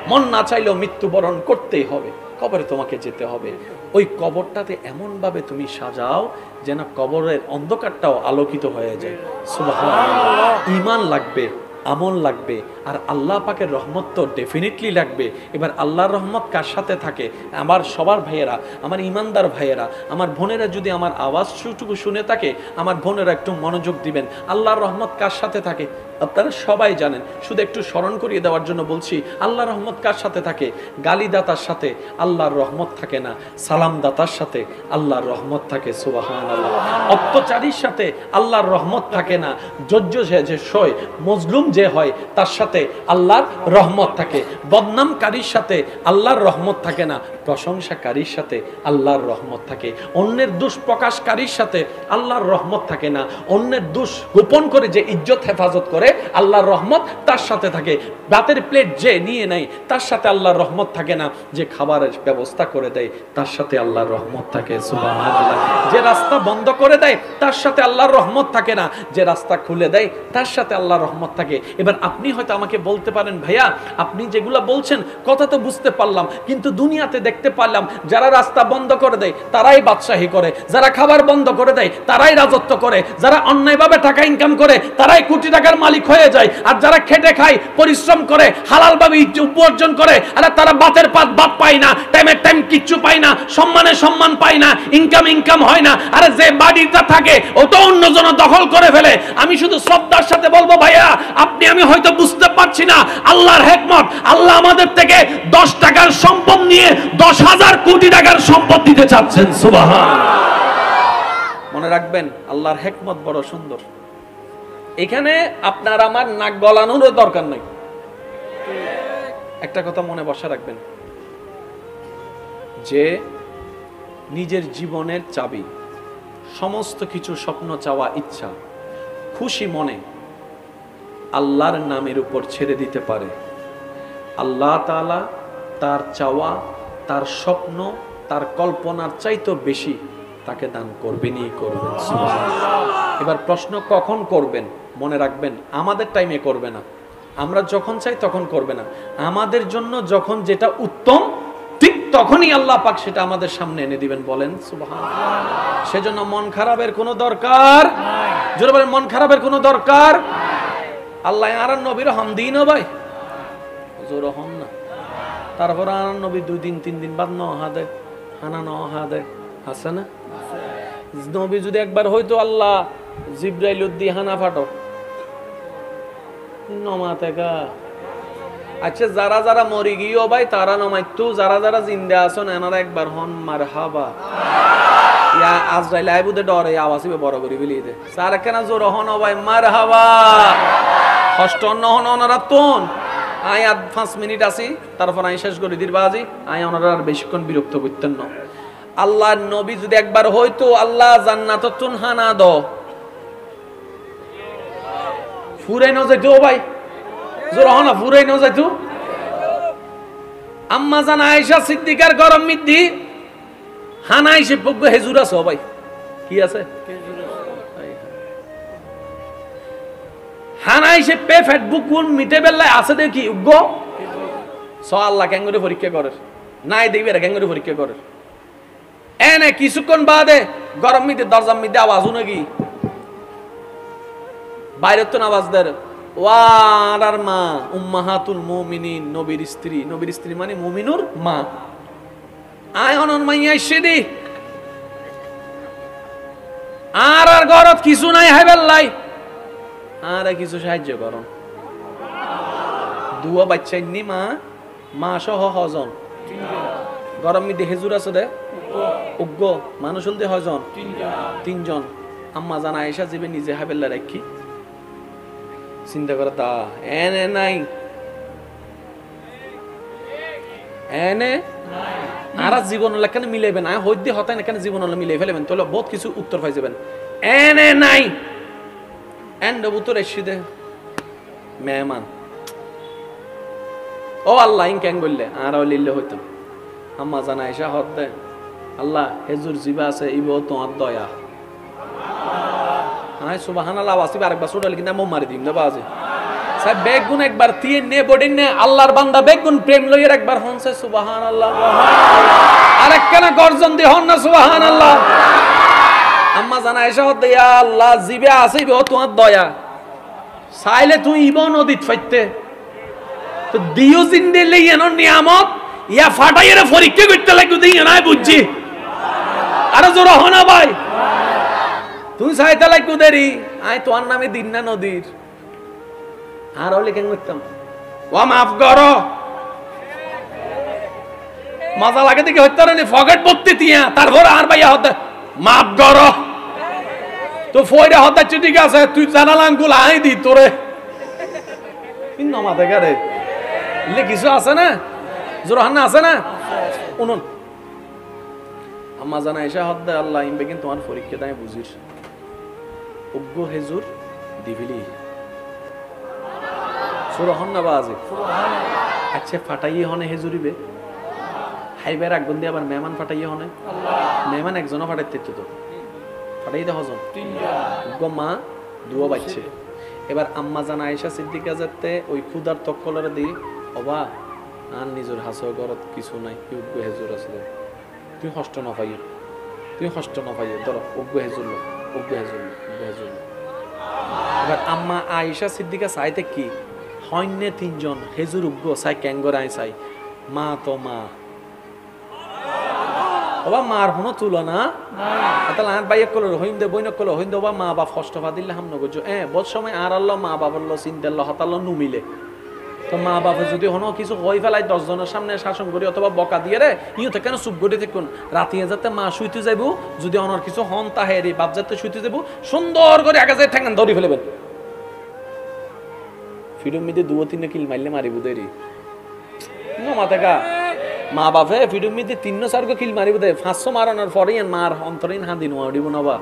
মন না চাইলেও মৃত্যুবরণ করতেই হবে, কবরে তোমাকে যেতে হবে। ওই কবরটাতে এমন ভাবে তুমি সাজাও যেন কবরের অন্ধকারটাও আলোকিত হয়ে যায়। সুবহানাল্লাহ। ঈমান লাগবে, আমল লাগবে, আর আল্লাহ পাকের রহমত তো ডেফিনেটলি লাগবে। এবার আল্লাহর রহমত কার সাথে থাকে? আমার সবার ভাইয়েরা, আমার ইমানদার ভাইয়েরা, আমার বোনেরা যদি আমার আওয়াজটুকু শুনে থাকে, আমার বোনেরা একটু মনোযোগ দিবেন। আল্লাহর রহমত কার সাথে থাকে আপনারা সবাই জানেন, শুধু একটু স্মরণ করিয়ে দেওয়ার জন্য বলছি। আল্লাহর রহমত কার সাথে থাকে? গালিদাতার সাথে আল্লাহর রহমত থাকে না, সালামদাতার সাথে আল্লাহর রহমত থাকে। সুবহানাল্লাহ। অত্যাচারীর সাথে আল্লাহর রহমত থাকে না, ধৈর্য যে সয়, মজলুম যে হয় তার সাথে আল্লাহর রহমত থাকে। বদনামকারীর সাথে আল্লাহর রহমত থাকে না, প্রশংসাকারীর সাথে আল্লাহর রহমত থাকে। অন্যের দোষ প্রকাশকারীর সাথে আল্লাহর রহমত থাকে না, অন্যের দোষ গোপন করে যে ইজ্জত হেফাজত করে আল্লাহর রহমত তার সাথে থাকে। ভাতের প্লেট যে নিয়ে নেয় তার সাথে আল্লাহর রহমত থাকে না, যে খাবারের ব্যবস্থা করে দেয় তার সাথে আল্লাহর রহমত থাকে। সুবহানাল্লাহ। যে রাস্তা বন্ধ করে দেয় তার সাথে আল্লাহর রহমত থাকে না, যে রাস্তা খুলে দেয় তার সাথে আল্লাহর রহমত থাকে। এবার আপনি হয়তো আমাকে বলতে পারেন, ভাইয়া আপনি যেগুলো বলছেন কথা তো বুঝতে পারলাম, কিন্তু দুনিয়াতে দেখতে পারলাম যারা রাস্তা বন্ধ করে দেয় তারাই বাদশাহী করে, যারা খাবার বন্ধ করে দেয় তারাই রাজত্ব করে, যারা অন্যায়ভাবে টাকা ইনকাম করে তারাই কোটি টাকার মালিক হয়ে যায়, আর যারা খেটে খায়, পরিশ্রম করে, হালালভাবে উপার্জন করে, আরে তারা বাতের পাত ভাত পায় না, টাইমের টাইম কিচ্ছু পায় না, সম্মানের সম্মান পায় না, ইনকাম হয় না। আরে যে বাড়িটা থাকে ও তো অন্যজন দখল করে ফেলে। আমি শুধু শ্রদ্ধার সাথে বলবো, ভাইয়া আপনি আমি হয়তো বুঝতে পারছি না আল্লাহর হিকমত। আল্লাহ আমাদের থেকে 10 টাকার সম্পদ নিয়ে 10,000 কোটি টাকার সম্পদ দিতে চাচ্ছেন। সুবহানাল্লাহ। মনে রাখবেন আল্লাহর হিকমত বড় সুন্দর। এখানে আপনার আমার নাক গলানোর দরকার নাই। একটা কথা মনে বসা রাখবেন, যে নিজের জীবনের চাবি, সমস্ত কিছু স্বপ্ন, চাওয়া, ইচ্ছা খুশি মনে আল্লাহর নামের উপর ছেড়ে দিতে পারে, আল্লাহ তাআলা তার চাওয়া, তার স্বপ্ন, তার কল্পনার চাইতে বেশি তাকে দান করবেনই করবেন। এবার প্রশ্ন, কখন করবেন? মনে রাখবেন আমাদের টাইমে করবে না, আমরা যখন চাই তখন করবে না। আমাদের জন্য যখন যেটা উত্তম ঠিক তখনই আল্লাহ পাক সেটা আমাদের সামনে এনে দিবেন। বলেন সুবহানাল্লাহ। সেজন্য মন খারাপের কোনো দরকার নাই। জোরে বলেন, মন খারাপের কোনো দরকার নাই। আল্লাহ আর নবীর হাম দিন ভাই, জোর হন না। তারপর আর নবী 2 দিন 3 দিন বাদ নহাদে হানা নহাদে আছে না? নবী যদি একবার হয়তো আল্লাহ জিব্রাইল উদ্দি হানা ফাটো নমাতেকা। আচ্ছা, যারা যারা মরি গিয়েও ভাই তারা নমাইতো, যারা যারা জিন্দা আছেন এনারা একবার হন মারহাবা। ইয়া আজরাইল আইবুদে ডরে আওয়াজে বড় করে বিলিতে স্যার কেন জোর হন ভাই মারহাবা। কষ্ট নহন ওনারা তোন আই আর 5 মিনিট আসি, তারপর আই শেষ করে দিরবাজি। আই ওনারা আর বেশিক্ষণ বিরক্ত করতেন না। আল্লাহর নবী যদি একবার হয়তো আল্লাহ জান্নাত তুন হানা দ ফুরে ন যেত ভাই জোর হনা ফুরাই ন যাইতো আম্মা জান আয়েশা সিদ্দিকার গরম মিদ্দি হানা এসে পগ্গ হেজুর আছে ভাই কি আছে হানা এসে পে ফেসবুক কোন মিটে বেলায় আছে দেখি উগ্গ স আল্লাহ কেঙ্গুরে পরীক্ষা করে নাই দেখবে রে কেঙ্গুরে পরীক্ষা করে এনে কিছুক্ষণ বাদে গরম মিদে দরজাম মিদে আওয়াজ নাকি বাইরে তো আওয়াজ দেয় ওয়ার মা উম্মাহাতুল মুমিনিন নবীর স্ত্রী মানে মুমিনুর মা আয় অনন মাইয়া এসে আর ঘরত কিছু নাই হাইবেল্লাই আর কিছু সাহায্য করন দুয়া বাচ্চা নি মা সহ হজন গরম মিদে হেজুর আছে দে উগ্গ মানুষ হলদে হজন তিনজন আম্মা জান আয়েশা জিবে নিজে হাইবেল্লা রাখি চিন্তা করে তা এনে নাই এনে আর জীবন লেখানে মিলাইবেন হইতে হতায় এখানে জীবন মিলাই ফেলবেন তাহলে বহুত কিছু উত্তর পাই যাবেন এনে নাই এন্ড উত্তর এসে দে মেহমান ও আল্লাহ ইনকেন বললে আর লিল্লে হইতো আম্মা জানা আয়েশা হদ দে আল্লাহ হেজুর জিবা আছে ইবো তোমার দয়া হায় সুবহানাল্লাহ ওয়াসিব আরেকবার ছোট লিখি না মো মারি দিম না বাজে সাহেব বেগুন একবার তিন নে বডিন নে আল্লাহর বান্দা বেগুন প্রেম লইয়ের একবার হনছে সুবহানাল্লাহ আরেকখানা গর্জন দি হন না সুবহানাল্লাহ আম্মা জানা আয়েশা হদ ইয়া আল্লাহ জিবে আছে ইবো তোমার দয়া চাইলে তুই ইবো নদীত ফাইতে তো দিও জিন্দে লইয়েন নিয়ামত ইয়া ফাটাইয়ের পরীক্ষা করতে লাগবে দিই নাই বুঝছি আরে জোর হনা ভাই তুই চাইতে লাগবে দেরি আয় তোর নামে দিন না নদীর আর হলে কেন করতাম ওয়া মাফ করো মজা লাগে দেখে হইতে রে ফগট বত্তি তিয়া তারপর আর ভাইয়া হতে মাফ করো তো ফয়রে হতে ঠিক আছে তুই জানালাম গুলো আই দি তোরে ইন্ন মাথা গারে ইলে কিছু আছে না জোরহান্না আছে না উনুন আম্মা জানা আয়েশা হদ দে আল্লাহ ইমবে কিন্তু তোমার পরীক্ষা দায় বুঝিস উগ্গ হেজুর দিবিলি সুরহান্না বাজে আচ্ছা ফাটাইয়ে হনে হেজুরিবে হাইবার আগুন দিয়ে আবার মেহমান ফাটাইয়ে হনে মেহমান একজনও ফাটাইতে তো ফাটাই দে হজন উগ্গ মা দুও বাচ্চে এবার আম্মা জানা আয়েশা সিদ্দিকা যাতে ওই ক্ষুদার তক্কলরে দি অবা আর নিজের হাসো ঘরত কিছু নাই উগ্গ হেজুর আছে তুই কষ্ট না পাইয়ে ধরো উগ্গ হেজুর এবার আম্মা আয়েশা সিদ্দিকা চাইতে কি হন্যে তিনজন হেজুর উগ্গ চাই ক্যাঙ্গর আই চাই মা তো মা ওবা মার হনো তুলনা তাহলে আর বাইক কল হইন্দে বইনক কল হইন্দে বা মা বাপ কষ্ট পা দিলে হাম নগজ বহুত সময় আর আল্লাহ মা বাবার লো চিন্তাল্লাহ হতাল্লাহ নুমিলে তো মা বাবা যদি হনো কিছু হই ফেলাই 10 জনের সামনে শাসন করি অথবা বকা দিয়ে রে ইউতে কেন চুপ গড়ে থাকুন রাতিয়ে যাতে মা শুইতে যাইব যদি অনর কিছু হন তাহেরি বাপ যাতে শুইতে যাব সুন্দর করে আগে যাই ঠ্যাঙ্গান ধরে ফেলবেন ফিডম মিদে 2-3 কিল মারলে মারিব দেরি নো মাথাকা মা বাপে ফিডম মিদে 3-4 কিল মারিব দে 500 মারানোর পরেই মার অন্তরিন হাদিন ওড়িব নবা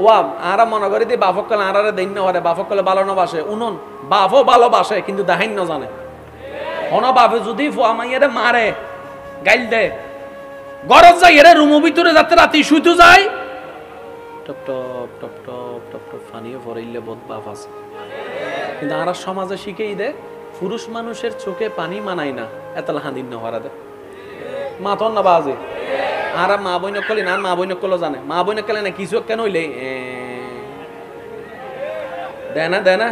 ওয়া আরা মনে করি দি বাফকল আরারে দেন না হরে বাফকল ভালো না বাসে উনন বাফও ভালোবাসে কিন্তু দাহিন না জানে হন বাপে যদি ফুয়া মাইয়ারে মারে গাইল দে গরজ যাই এর রুম ভিতরে যাতে রাতি শুইতে যায় টপ টপ টপ টপ টপ টপ ফানিয়ে ভরাইলে বহুত বাপ আছে কিন্তু আরা সমাজে শিখেই দে পুরুষ মানুষের চোখে পানি মানায় না এতলা হাদিন না হরা দে মাথন না বাজে আর মা বইন কলি না মা বইন কল জানে মা বইন কলে না কিছু কেন হইলে দেনা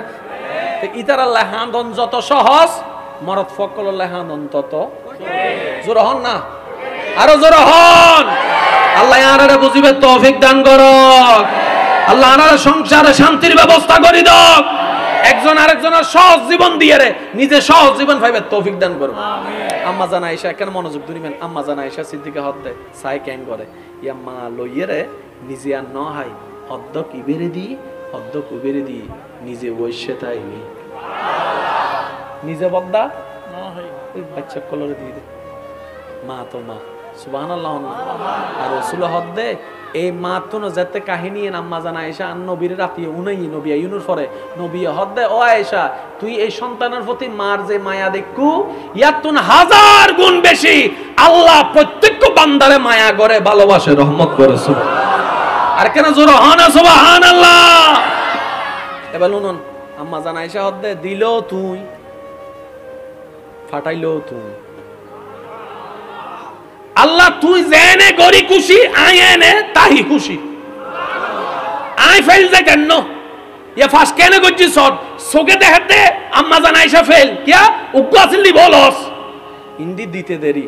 ইতার আল্লাহ হান্দন যত সহজ মরদ ফকল আল্লাহ হান্দন তত জোর হন না আরো জোর হন আল্লাহ আনারে বুঝিবে তৌফিক দান করক আল্লাহ আনারে সংসারে শান্তির ব্যবস্থা করি দাও একজন আরেকজনের সহজ জীবন দিয়ে রে নিজে সহজ জীবন পাইবে তৌফিক দান করুন আমিন আম্মা জানা আয়েশা কেন মনোযোগ দিবেন আম্মা জানা আয়েশা সিদ্দিকা হদ্দে সাই কেন করে ইয়া মা লইয়ে রে নিজে আর ন হাই হদ্দ কিবেরে দি হদ্দ কুবেরে দি নিজে বইসে তাই নি নিজে বদ্দা না হাই ওই বাচ্চা কলরে দিয়ে দে মা তো মা সুবহানাল্লাহ। আর রাসূল হদ্দে এই মাতুন যেতে কাহিনী আম্মা জানা আয়েশা আন নবীর রাতি উনাই নবী ইউনুর পরে নবী হদ্দে ও আয়েশা তুই এই সন্তানের প্রতি মার যে মায়া দেখু ইয়াতুন হাজার গুণ বেশি আল্লাহ প্রত্যেক বান্দারে মায়া করে ভালোবাসে রহমত করে। সুবহানাল্লাহ। আর কেন জোরে হন সুবহানাল্লাহ। এবার শুনুন আম্মা জানা আয়েশা হদ্দে দিলো তুই ফাটাইলো তুই আল্লাহ তুই জেনে গরি খুশি আই এনে তাহি খুশি আই ফেল যায় কেন ইয়া ফাস কেন গজি সট সোকে দেখতে আম্মা জান আয়েশা ফেল কিয়া উগ্গ আসলি বলস ইন্দি দিতে দেরি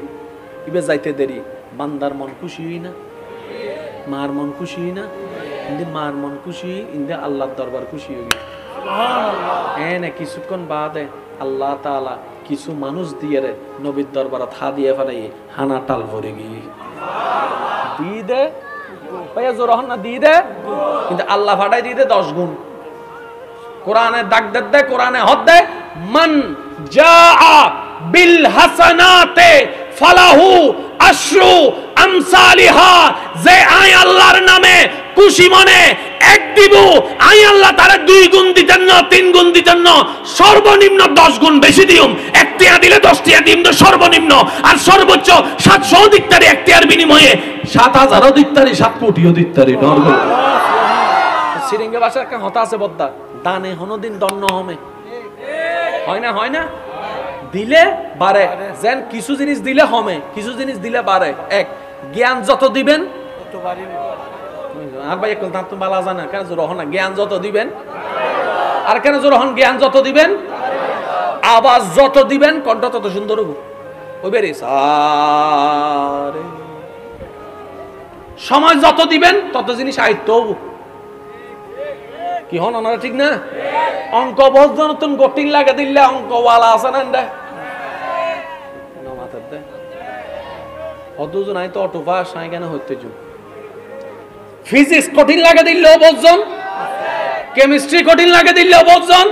ইবে যাইতে দেরি বান্দার মন খুশি হই না মার মন খুশি হই না ইন্দি মার মন খুশি ইন্দি আল্লাহর দরবার খুশি হই সুবহানাল্লাহ। এনে কিছুক্ষণ বাদে আল্লাহ তাআলা কিছু মানুষ দিয়ে রে নবীর দরবারে থা দিয়ে ফেলাই হানা টাল ভরে গিয়ে দি দে ভাইয়া জোর হন না দি দে কিন্তু আল্লাহ ফাটাই দিয়ে দে 10 গুণ। কোরআনে দাগ দে কোরআনে হদ দে মান জাআ বিল হাসানাতে ফালাহু আশরু আমসালিহা যে আই আল্লাহর নামে খুশি মনে এক দিব আই আল্লাহ তারে 2 গুণ দিতেন না 3 গুণ দিতেন না সর্বনিম্ন 10 গুণ বেশি দিউম। এক টিয়া দিলে 10 টিয়া দিম তো সর্বনিম্ন আর সর্বোচ্চ 700 দিকতারি এক টিয়ার বিনিময়ে 7000 দিকতারি 7 কোটিও দিকতারি নরমাল। সিরিঙ্গে ভাষার একটা কথা আছে বদ্দা দানে হনদিন দন্ন হমে হয় না দিলে বাড়ে যেন কিছু জিনিস দিলে হমে কিছু জিনিস দিলে বাড়ে। এক জ্ঞান যত দিবেন তত বাড়িবে। আর ভাই একদম তো বালা জানা কেন জোর হন না জ্ঞান যত দিবেন আর কেন জোর হন জ্ঞান যত দিবেন আওয়াজ যত দিবেন কণ্ঠ তত সুন্দর হবো ওই বেরে সারে সময় যত দিবেন তত জিনিস আয়ত্ত হবো কি হন ওনারা ঠিক না। অঙ্ক বজ্র নতুন কঠিন লাগে দিলে অঙ্ক ওয়ালা আছে না মাথার দে অতজন আই তো অটো পাস আই কেন হইতে যু ফিজিক্স কঠিন লাগে দিলেও বজ্জন কেমিস্ট্রি কঠিন লাগে দিলেও বজ্জন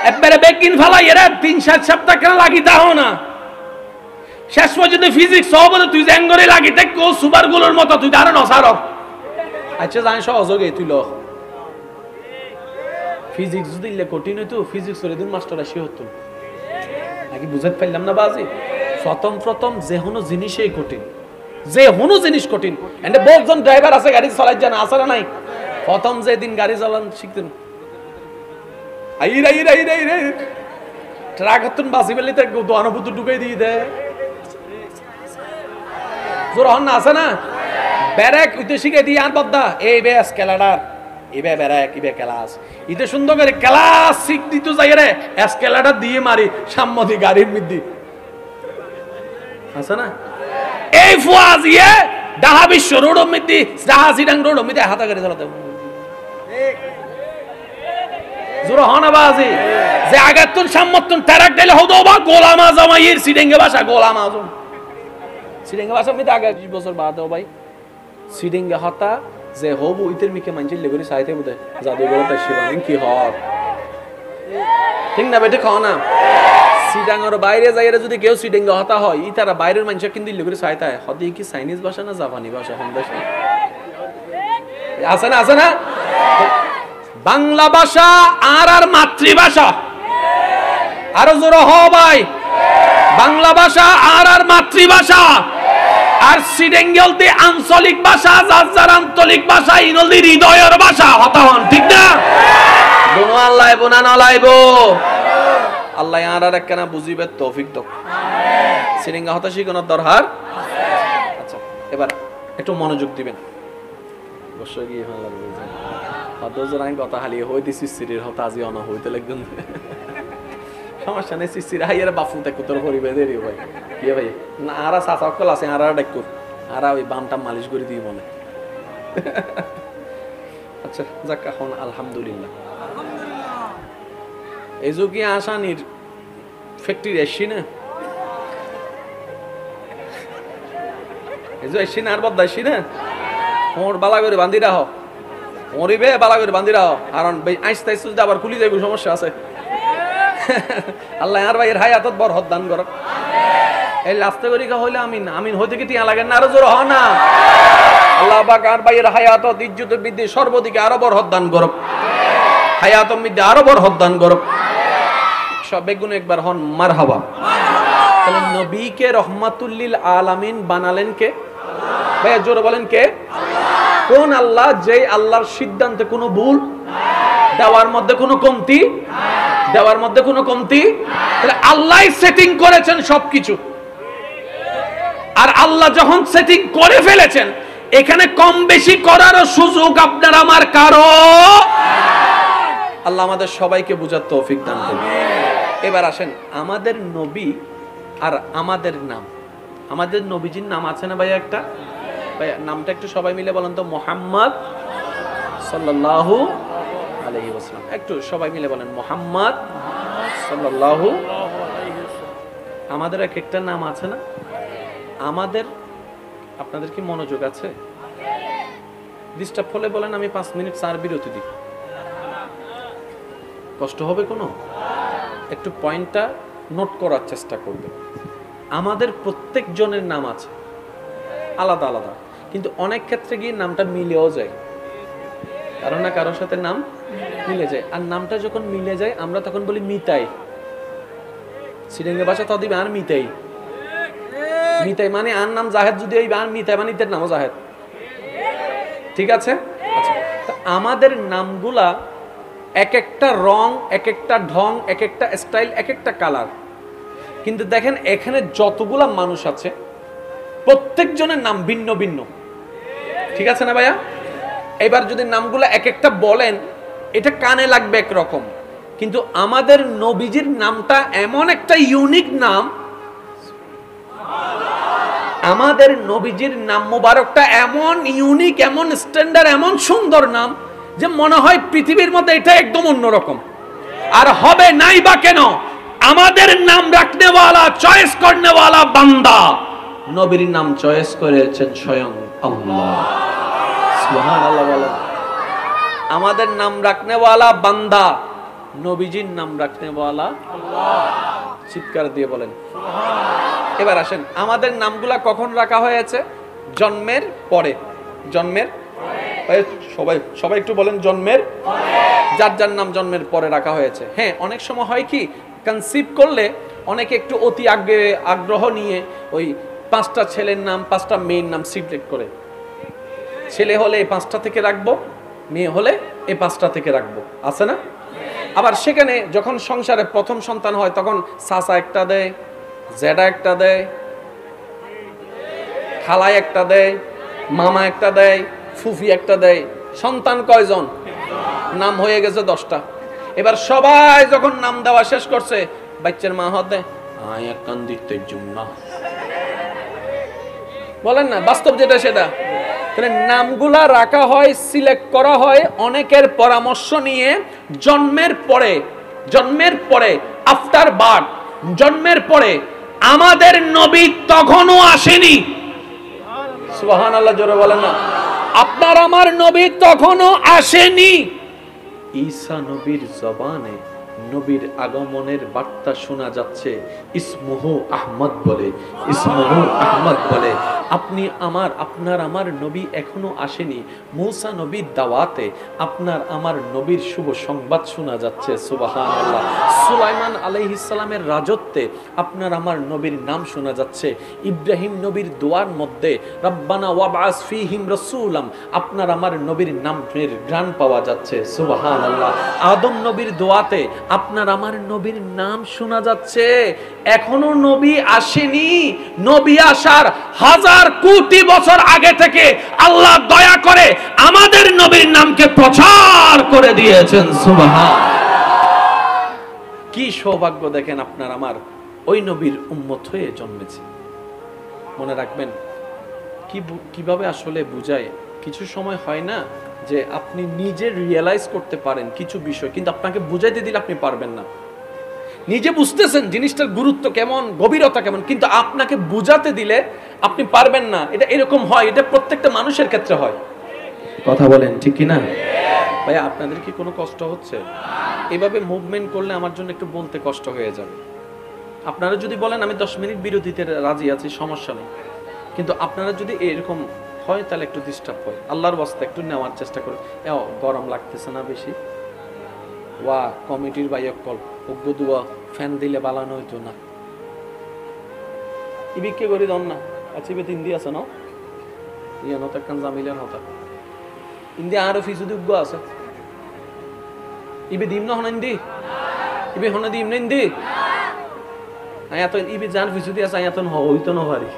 একবারে বেকিন ফেলাই এরা 3-7 সপ্তাহ কেন লাগি দাও না শেষ পর্যন্ত ফিজিক্স সব তুই জ্যাঙ্গরে লাগি দেখ সুপার গুলোর মতো তুই দাঁড়ান অসারক আচ্ছা জানি সহযোগে তুই ল ফিজিক্স যদি কঠিন হইতো ফিজিক্স করে দিন মাস্টার আসি হতো নাকি বুঝাতে পারলাম না বাজি। প্রথম যে কোনো জিনিসই কঠিন যে কোনো জিনিস কঠিন এন্ড বহুজন ড্রাইভার আছে গাড়ি চালাই জানা আছে না নাই প্রথম যে দিন গাড়ি চালান শিখতেন আই ট্রাক হতুন বাসি বেলিতে দোয়ানবুদ্ধ ঢুকাই দিয়ে দেয় জোর হন না আছে না ব্যারেক উইতে শিখে দিয়ে আর বদ্দা এই বে এসকেলেটর ইবে ব্যারেক ইবে ক্লাস ইতে সুন্দর করে ক্লাস শিখ দিত যাই রে এসকেলেটর দিয়ে মারি সাম্মতি গাড়ির মধ্যে আছে না এই ফুয়াজ ইয়ে ডাহা বিশ্ব রোড মধ্যে ডাহা সিডাং রোড মধ্যে হাতা করে চালাতে জোর হন বাজি যে আগাতুন সাম্মতুন তারাক দিলে হতো বা গোলাম আজম এর সিডেঙ্গে ভাষা গোলাম আজম সিডেঙ্গে ভাষা মধ্যে আগে 20 বছর বাদ ভাই সিডেঙ্গে হতা যে হবু ইতের মিকে মানছিল লেগরি সাইতে বুদে জাদু বলতে শিবানিন কি হর ঠিক না বেটে খাও না সিডাঙ্গর বাইরে যাইরে যদি কেউ সিডেঙ্গে হতা হয় ই তারা বাইরের মানুষ কিন্তু লেগরি সাইতে হয় হদি কি চাইনিজ ভাষা না জাপানি ভাষা কোন দেশে আছে না বাংলা ভাষা আর মাতৃভাষা আরো জোর হ ভাই বাংলা ভাষা আর মাতৃভাষা আর সিডেঙ্গলতে আঞ্চলিক ভাষা যার আঞ্চলিক ভাষা ইনলদি হৃদয়ের ভাষা হতা হন ঠিক না দোনো আল্লাহ বোনা না লাইবো আল্লাহ আর একখানা বুঝিবে তৌফিক দাও আমিন সিডেঙ্গা হতা শিখানোর দরকার আচ্ছা এবার একটু মনোযোগ দিবেন বসে গিয়ে ভালো লাগবে হতজন আমি কথা হালিয়ে হইতে সিসিরির হতা আজি অন হইতে লাগবেন সমস্যা নেই সিসির হাইয়ার বাপু দেখো তোর পরিবে দেরি ভাই ইয়ে ভাই না আরা সাসাকল আছে আরা ডাকু আরা ওই বামটা মালিশ করে দিয়ে বলে আচ্ছা যাক এখন আলহামদুলিল্লাহ এই যে কি আসানির ফ্যাক্টরি আসছি না এই যে আসছি না আর বদাইছি না ওর বালা করে বান্ধি রাখো মরিবে বালা করে বান্ধি রাখো কারণ আইসতে আইসতে যদি আবার খুলি যাইব সমস্যা আছে আল্লাহ আর ভাইয়ের হায়াতত বরকত দান করুক এই লাস্তে করিকা হইলে আমিন আমিন হইতে কি টিয়া লাগে না আরো জোর হয় না। আল্লাহ পাক আর ভাইয়ের হায়াত ইজ্জত বৃদ্ধি সর্বদিকে আরো বড় দান করুক, হায়াত মধ্যে আরো বড় দান করুক। সব বেগুন একবার হন মারহাবা। তাহলে নবীকে রহমাতুল লিল আলামিন বানালেন কে? ভাইয়া জোরে বলেন কে? কোন আল্লাহ? যেই আল্লাহর সিদ্ধান্তে কোনো ভুল, দেওয়ার মধ্যে কোনো কমতি, দেওয়ার মধ্যে কোনো কমতি। তাহলে আল্লাহ সেটিং করেছেন সবকিছু। আর আল্লাহ যখন সেটিং করে ফেলেছেন, এখানে কম বেশি করারও সুযোগ আপনার আমার কারো। আল্লাহ আমাদের সবাইকে বুঝার তৌফিক দান করুন। এবার আসেন আমাদের নবী আর আমাদের নাম। আমাদের নবীজির নাম আছে না ভাইয়া একটা? ভাইয়া নামটা একটু সবাই মিলে বলেন তো। মুহাম্মদ সাল্লাল্লাহু আলাইহি ওয়াসাল্লাম। একটু সবাই মিলে বলেন মুহাম্মদ সাল্লাল্লাহু আলাইহি ওয়াসাল্লাম। আমাদের এক একটা নাম আছে না? আমাদের, আপনাদের কি মনোযোগ আছে? ডিস্টার্ব হলে বলেন, আমি 5 মিনিট 4 বিরতি দিই। কষ্ট হবে কোনো? একটু পয়েন্টটা নোট করার চেষ্টা করবে। আমাদের প্রত্যেক জনের নাম আছে আলাদা আলাদা, কিন্তু অনেক ক্ষেত্রে গিয়ে নামটা মিলেও যায়, কারো না কারোর সাথে নাম মিলে যায়। আর নামটা যখন মিলে যায় আমরা তখন বলি মিতাই। শ্রীলঙ্কা ভাষা তো দিবে আর মিতাই, মিতাই মানে আর নাম জাহেদ, যদি এই আর মিতাই মানে ইতের নামও জাহেদ। ঠিক আছে? আচ্ছা, আমাদের নামগুলা এক একটা রং, এক একটা ঢং, এক একটা স্টাইল, এক একটা কালার। কিন্তু দেখেন এখানে যতগুলা মানুষ আছে প্রত্যেকজনের নাম ভিন্ন ভিন্ন। ঠিক আছে না ভাইয়া? এবার যদি নামগুলো এক একটা বলেন, এটা কানে লাগবে একরকম, কিন্তু আমাদের নবীজির নামটা এমন একটা ইউনিক নাম, আমাদের নবীজির নাম মোবারকটা এমন ইউনিক, এমন স্ট্যান্ডার্ড, এমন সুন্দর নাম যে মনে হয় পৃথিবীর মধ্যে এটা একদম অন্যরকম। আর হবে নাই বা কেন? আমাদের নাম রাখনেওয়ালা, চয়েস করনেওয়ালা বান্দা, নবীর নাম চয়েস করেছেন স্বয়ং আল্লাহ। সুবহানাল্লাহ বলেন। আমাদের নাম রাখনেওয়ালা বান্দা, নবীজির নাম রাখনেওয়ালা আল্লাহ। চিৎকার দিয়ে বলেন সুবহানাল্লাহ। এবার আসেন আমাদের নামগুলা কখন রাখা হয়েছে? জন্মের পরে। জন্মের পরে। সবাই সবাই একটু বলেন জন্মের পরে। যার যার নাম জন্মের পরে রাখা হয়েছে। হ্যাঁ, অনেক সময় হয় কি, কনসিভ করলে অনেকে একটু অতি আগ্রহ নিয়ে ওই 5টা ছেলের নাম, 5টা মেয়ের নাম সিলেক্ট করে। ছেলে হলে এই 5টা থেকে রাখবো, মেয়ে হলে এই 5টা থেকে রাখবো, আছে না? আবার সেখানে যখন সংসারে প্রথম সন্তান হয় তখন চাচা একটা দেয়, জেঠা একটা দেয়, খালা একটা দেয়, মামা একটা দেয়, ফুফি একটা দেয়। সন্তান কয়জন? নাম হয়ে গেছে 10টা। এবার সবাই যখন নাম দেওয়া শেষ করছে, বাচ্চার মা হতে আয় কান দিতে জুম্মা বলেন না, বাস্তব যেটা সেটা। তাহলে নামগুলা রাখা হয়, সিলেক্ট করা হয় অনেকের পরামর্শ নিয়ে। জন্মের পরে, জন্মের পরে, আফটার বার্থ, জন্মের পরে আমাদের নবী তখনও আসেনি। সুবহানাল্লাহ জোরে বলেন না। আপনার আমার নবী তখনও আসেনি। ঈসা নবীর জবানে নবীর আগমনের বার্তা শোনা যাচ্ছে, ইসমুহু আহমদ বলে, ইসমুহু আহমদ বলে। আপনি আমার, আপনার আমার নবী এখনো আসেনি। মূসা নবীর দাওয়াতে আপনার আমার নবীর শুভ সংবাদ শোনা যাচ্ছে। সুবহানাল্লাহ। সুলাইমান আলাইহিস সালামের রাজত্বে আপনার আমার নবীর নাম শোনা যাচ্ছে। ইব্রাহিম নবীর দোয়ার মধ্যে রব্বানা ওয়াবআস ফীহিম রাসূলাম, আপনার আমার নবীর নামের ঘ্রাণ পাওয়া যাচ্ছে। সুবহানাল্লাহ। আদম নবীর দোয়াতে আপনার আমার নবীর নাম শোনা যাচ্ছে। এখনো নবী আসেনি। নবী আসার 1000 কোটি বছর আগে থেকে আল্লাহ দয়া করে আমাদের নবীর নামকে প্রচার করে দিয়েছেন। সুবহানাল্লাহ। কি সৌভাগ্য দেখেন আপনার আমার ওই নবীর উম্মত হয়ে জন্মেছে। মনে রাখবেন, কিভাবে আসলে বুঝায়, কিছু সময় হয় না যে আপনি নিজে রিয়েলাইজ করতে পারেন কিছু বিষয়, কিন্তু আপনাকে বুঝাইতে দিলে আপনি পারবেন না। নিজে বুঝতেছেন জিনিসটার গুরুত্ব কেমন, গভীরতা কেমন, কিন্তু আপনাকে বুঝাতে দিলে আপনি পারবেন না। এটা এরকম হয়, এটা প্রত্যেকটা মানুষের ক্ষেত্রে হয়। কথা বলেন ঠিক কি না? ভাইয়া আপনাদের কি কোনো কষ্ট হচ্ছে? এভাবে মুভমেন্ট করলে আমার জন্য একটু বলতে কষ্ট হয়ে যাবে। আপনারা যদি বলেন আমি 10 মিনিট বিরতিতে রাজি আছি, সমস্যা নেই, কিন্তু আপনারা যদি এরকম হয় তাহলে একটু ডিস্টার্ব হয়। আল্লাহর ওয়াস্তে একটু নেওয়ার চেষ্টা করুন। গরম লাগতেছে না বেশি? ওয়া কমিটির বাইক কল দুয়া ফ্যান দিলে বালানো হইতো না। ইবিকে করি দন না আচ্ছা ইবে তিন দি আছে না ইয়া নতা কান জামিলের হতা ইন্দি আরো ফি যদি উগ্গ আছে ইবে দিম না হন ইন্দি ইবে হন দিম না ইন্দি আয়াতন ইবে জান ফি যদি আছে আয়াতন হইতো না পারি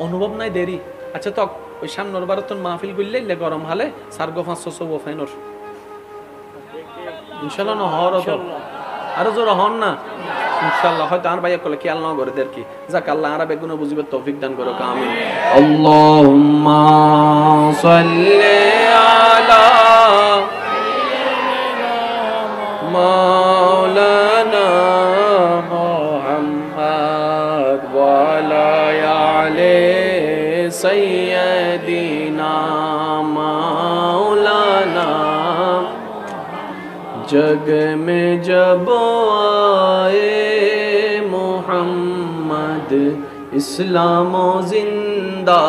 অনুভব নাই দেরি। আচ্ছা তো ওই সামনের বারতন মাহফিল গইলে গরম হালে সারগো 500 ওফাইনর ইনশাআল্লাহ না হওয়ার আরো জোর হন না ইনশাআল্লাহ। হয়তো আর ভাইয়া কলে খেয়াল না করে দের কি যাক আল্লাহ আরবে গুণ বুঝিবে তৌফিক দান করো আমিন। আল্লাহুম্মা সাল্লি আলা মাওলানা মুহাম্মদ ওয়া আলা আলি সাইয়্যিদিনা মাওলানা। जग में जब आए मोहम्मद इस्लाम जिंदा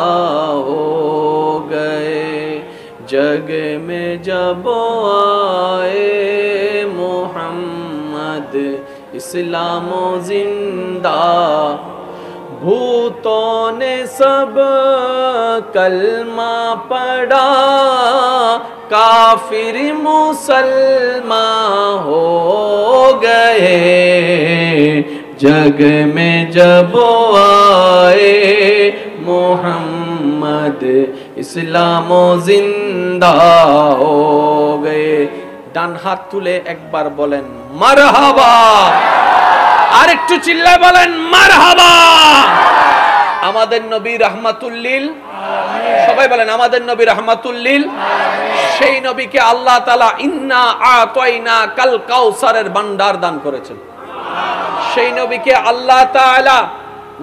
हो गए। जग में जब आए मोहम्मद इस्लाम जिंदा। भूतों ने सब कलमा पढ़ा काफिर मुसलमान हो गए। जग में जब आए मोहम्मद इस्लाम जिंदा हो गए। ডান হাত তুলে একবার বলেন মারহাবা, আর একটু চিল্লায় বলেন মারহাবা। আমাদের নবী রাহমাতুল লিল আলামিন, সবাই বলেন আমাদের নবী রাহমাতুল লিল আলামিন। সেই নবীকে আল্লাহ তাআলা ইন্না আতাইনা কাল কাউসারের ভান্ডার দান করেছেন। সেই নবীকে আল্লাহ তাআলা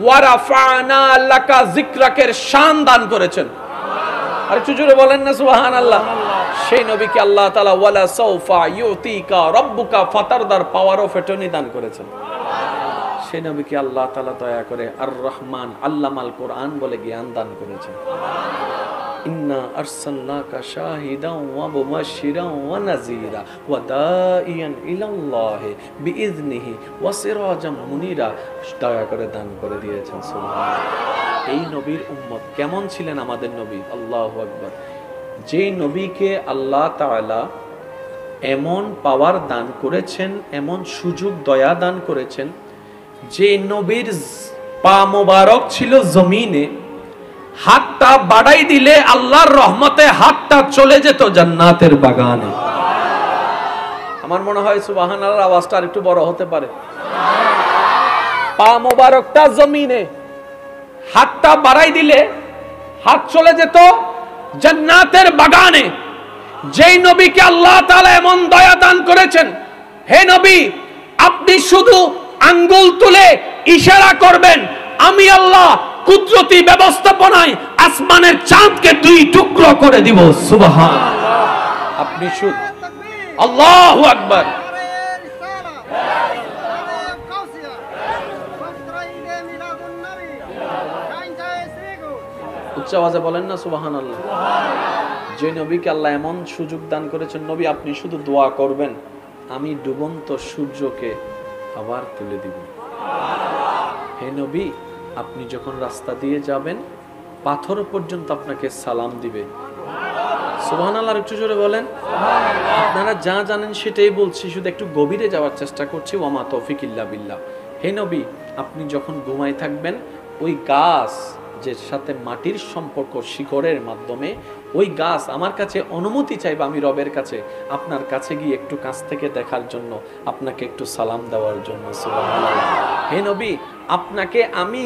ওয়া রাফা'না লাকা যিকরাকের শান দান করেছেন। আর একটু জোরে বলেন না সুবহানাল্লাহ। সেই নবীকে আল্লাহ তাআলা ওয়ালা সাউফা ইউতিকা রাব্বুকা ফাতারদার পাওয়ার অফ এটর্নি দান করেছেন। সেই নবীকে আল্লাহ তাআলা দয়া করে আর রহমান আল্লামাল কোরআন বলে জ্ঞান দান করেছেন। ইন্না আরসালনাকা শাহিদান ওয়া মুবাশশিরান ওয়া নাযীরা ওয়া দাইয়ান ইলাল্লাহি বিইজনিহি ওয়া সিরাজাম মুনীরা দয়া করে দান করে দিয়েছেন। সুবহানাল্লাহ। এই নবীর উম্মত কেমন ছিলেন আমাদের নবী? আল্লাহু আকবার। যে নবীকে আল্লাহ তাআলা এমন পাওয়ার দান করেছেন, এমন সুযোগ দয়া দান করেছেন, যে নবীর পা মোবারক ছিল জমিনে, হাতটা বাড়াই দিলে আল্লাহর রহমতে হাতটা চলে যেত জান্নাতের বাগানে। আমার মনে হয় সুবহানাল্লাহর আওয়াজটা আর একটু বড় হতে পারে। পা মোবারকটা জমিনে, হাতটা বাড়াই দিলে হাত চলে যেত জান্নাতের বাগানে। যেই নবীকে আল্লাহ তাআলা এমন দয়া দান করেছেন, হে নবী আপনি শুধু আঙ্গুল তুলে ইশারা করবেন, আমি আল্লাহ কুদরতি ব্যবস্থাপনায় আসমানের চাঁদকে 2 টুকরো করে দিব। সুবহানাল্লাহ। আপনি শুধু আল্লাহু আকবার। উচ্চ আওয়াজে বলেন না সুবহানাল্লাহ। যে নবীকে আল্লাহ এমন সুযোগ দান করেছেন, নবী আপনি শুধু দোয়া করবেন, আমি ডুবন্ত সূর্যকে আবার তুলে দিব। হে নবী আপনি যখন রাস্তা দিয়ে যাবেন, পাথর পর্যন্ত আপনাকে সালাম দিবে। সুবহানাল্লাহ। একটু জোরে বলেন। আপনারা যা জানেন সেটাই বলছি, শুধু একটু গভীরে যাওয়ার চেষ্টা করছি। ওয়ামা তৌফিক ইল্লা বিল্লাহ। হে নবী আপনি যখন ঘুমায় থাকবেন, ওই গাছ যে সাথে মাটির সম্পর্ক শিকড়ের মাধ্যমে, ওই গাছ আমার কাছে অনুমতি চাইবে আমি রবের কাছে আপনার কাছে গিয়ে একটু কাছ থেকে দেখার জন্য, আপনাকে একটু সালাম দেওয়ার জন্য। সুবহানাল্লাহ। হে নবী আপনাকে আমি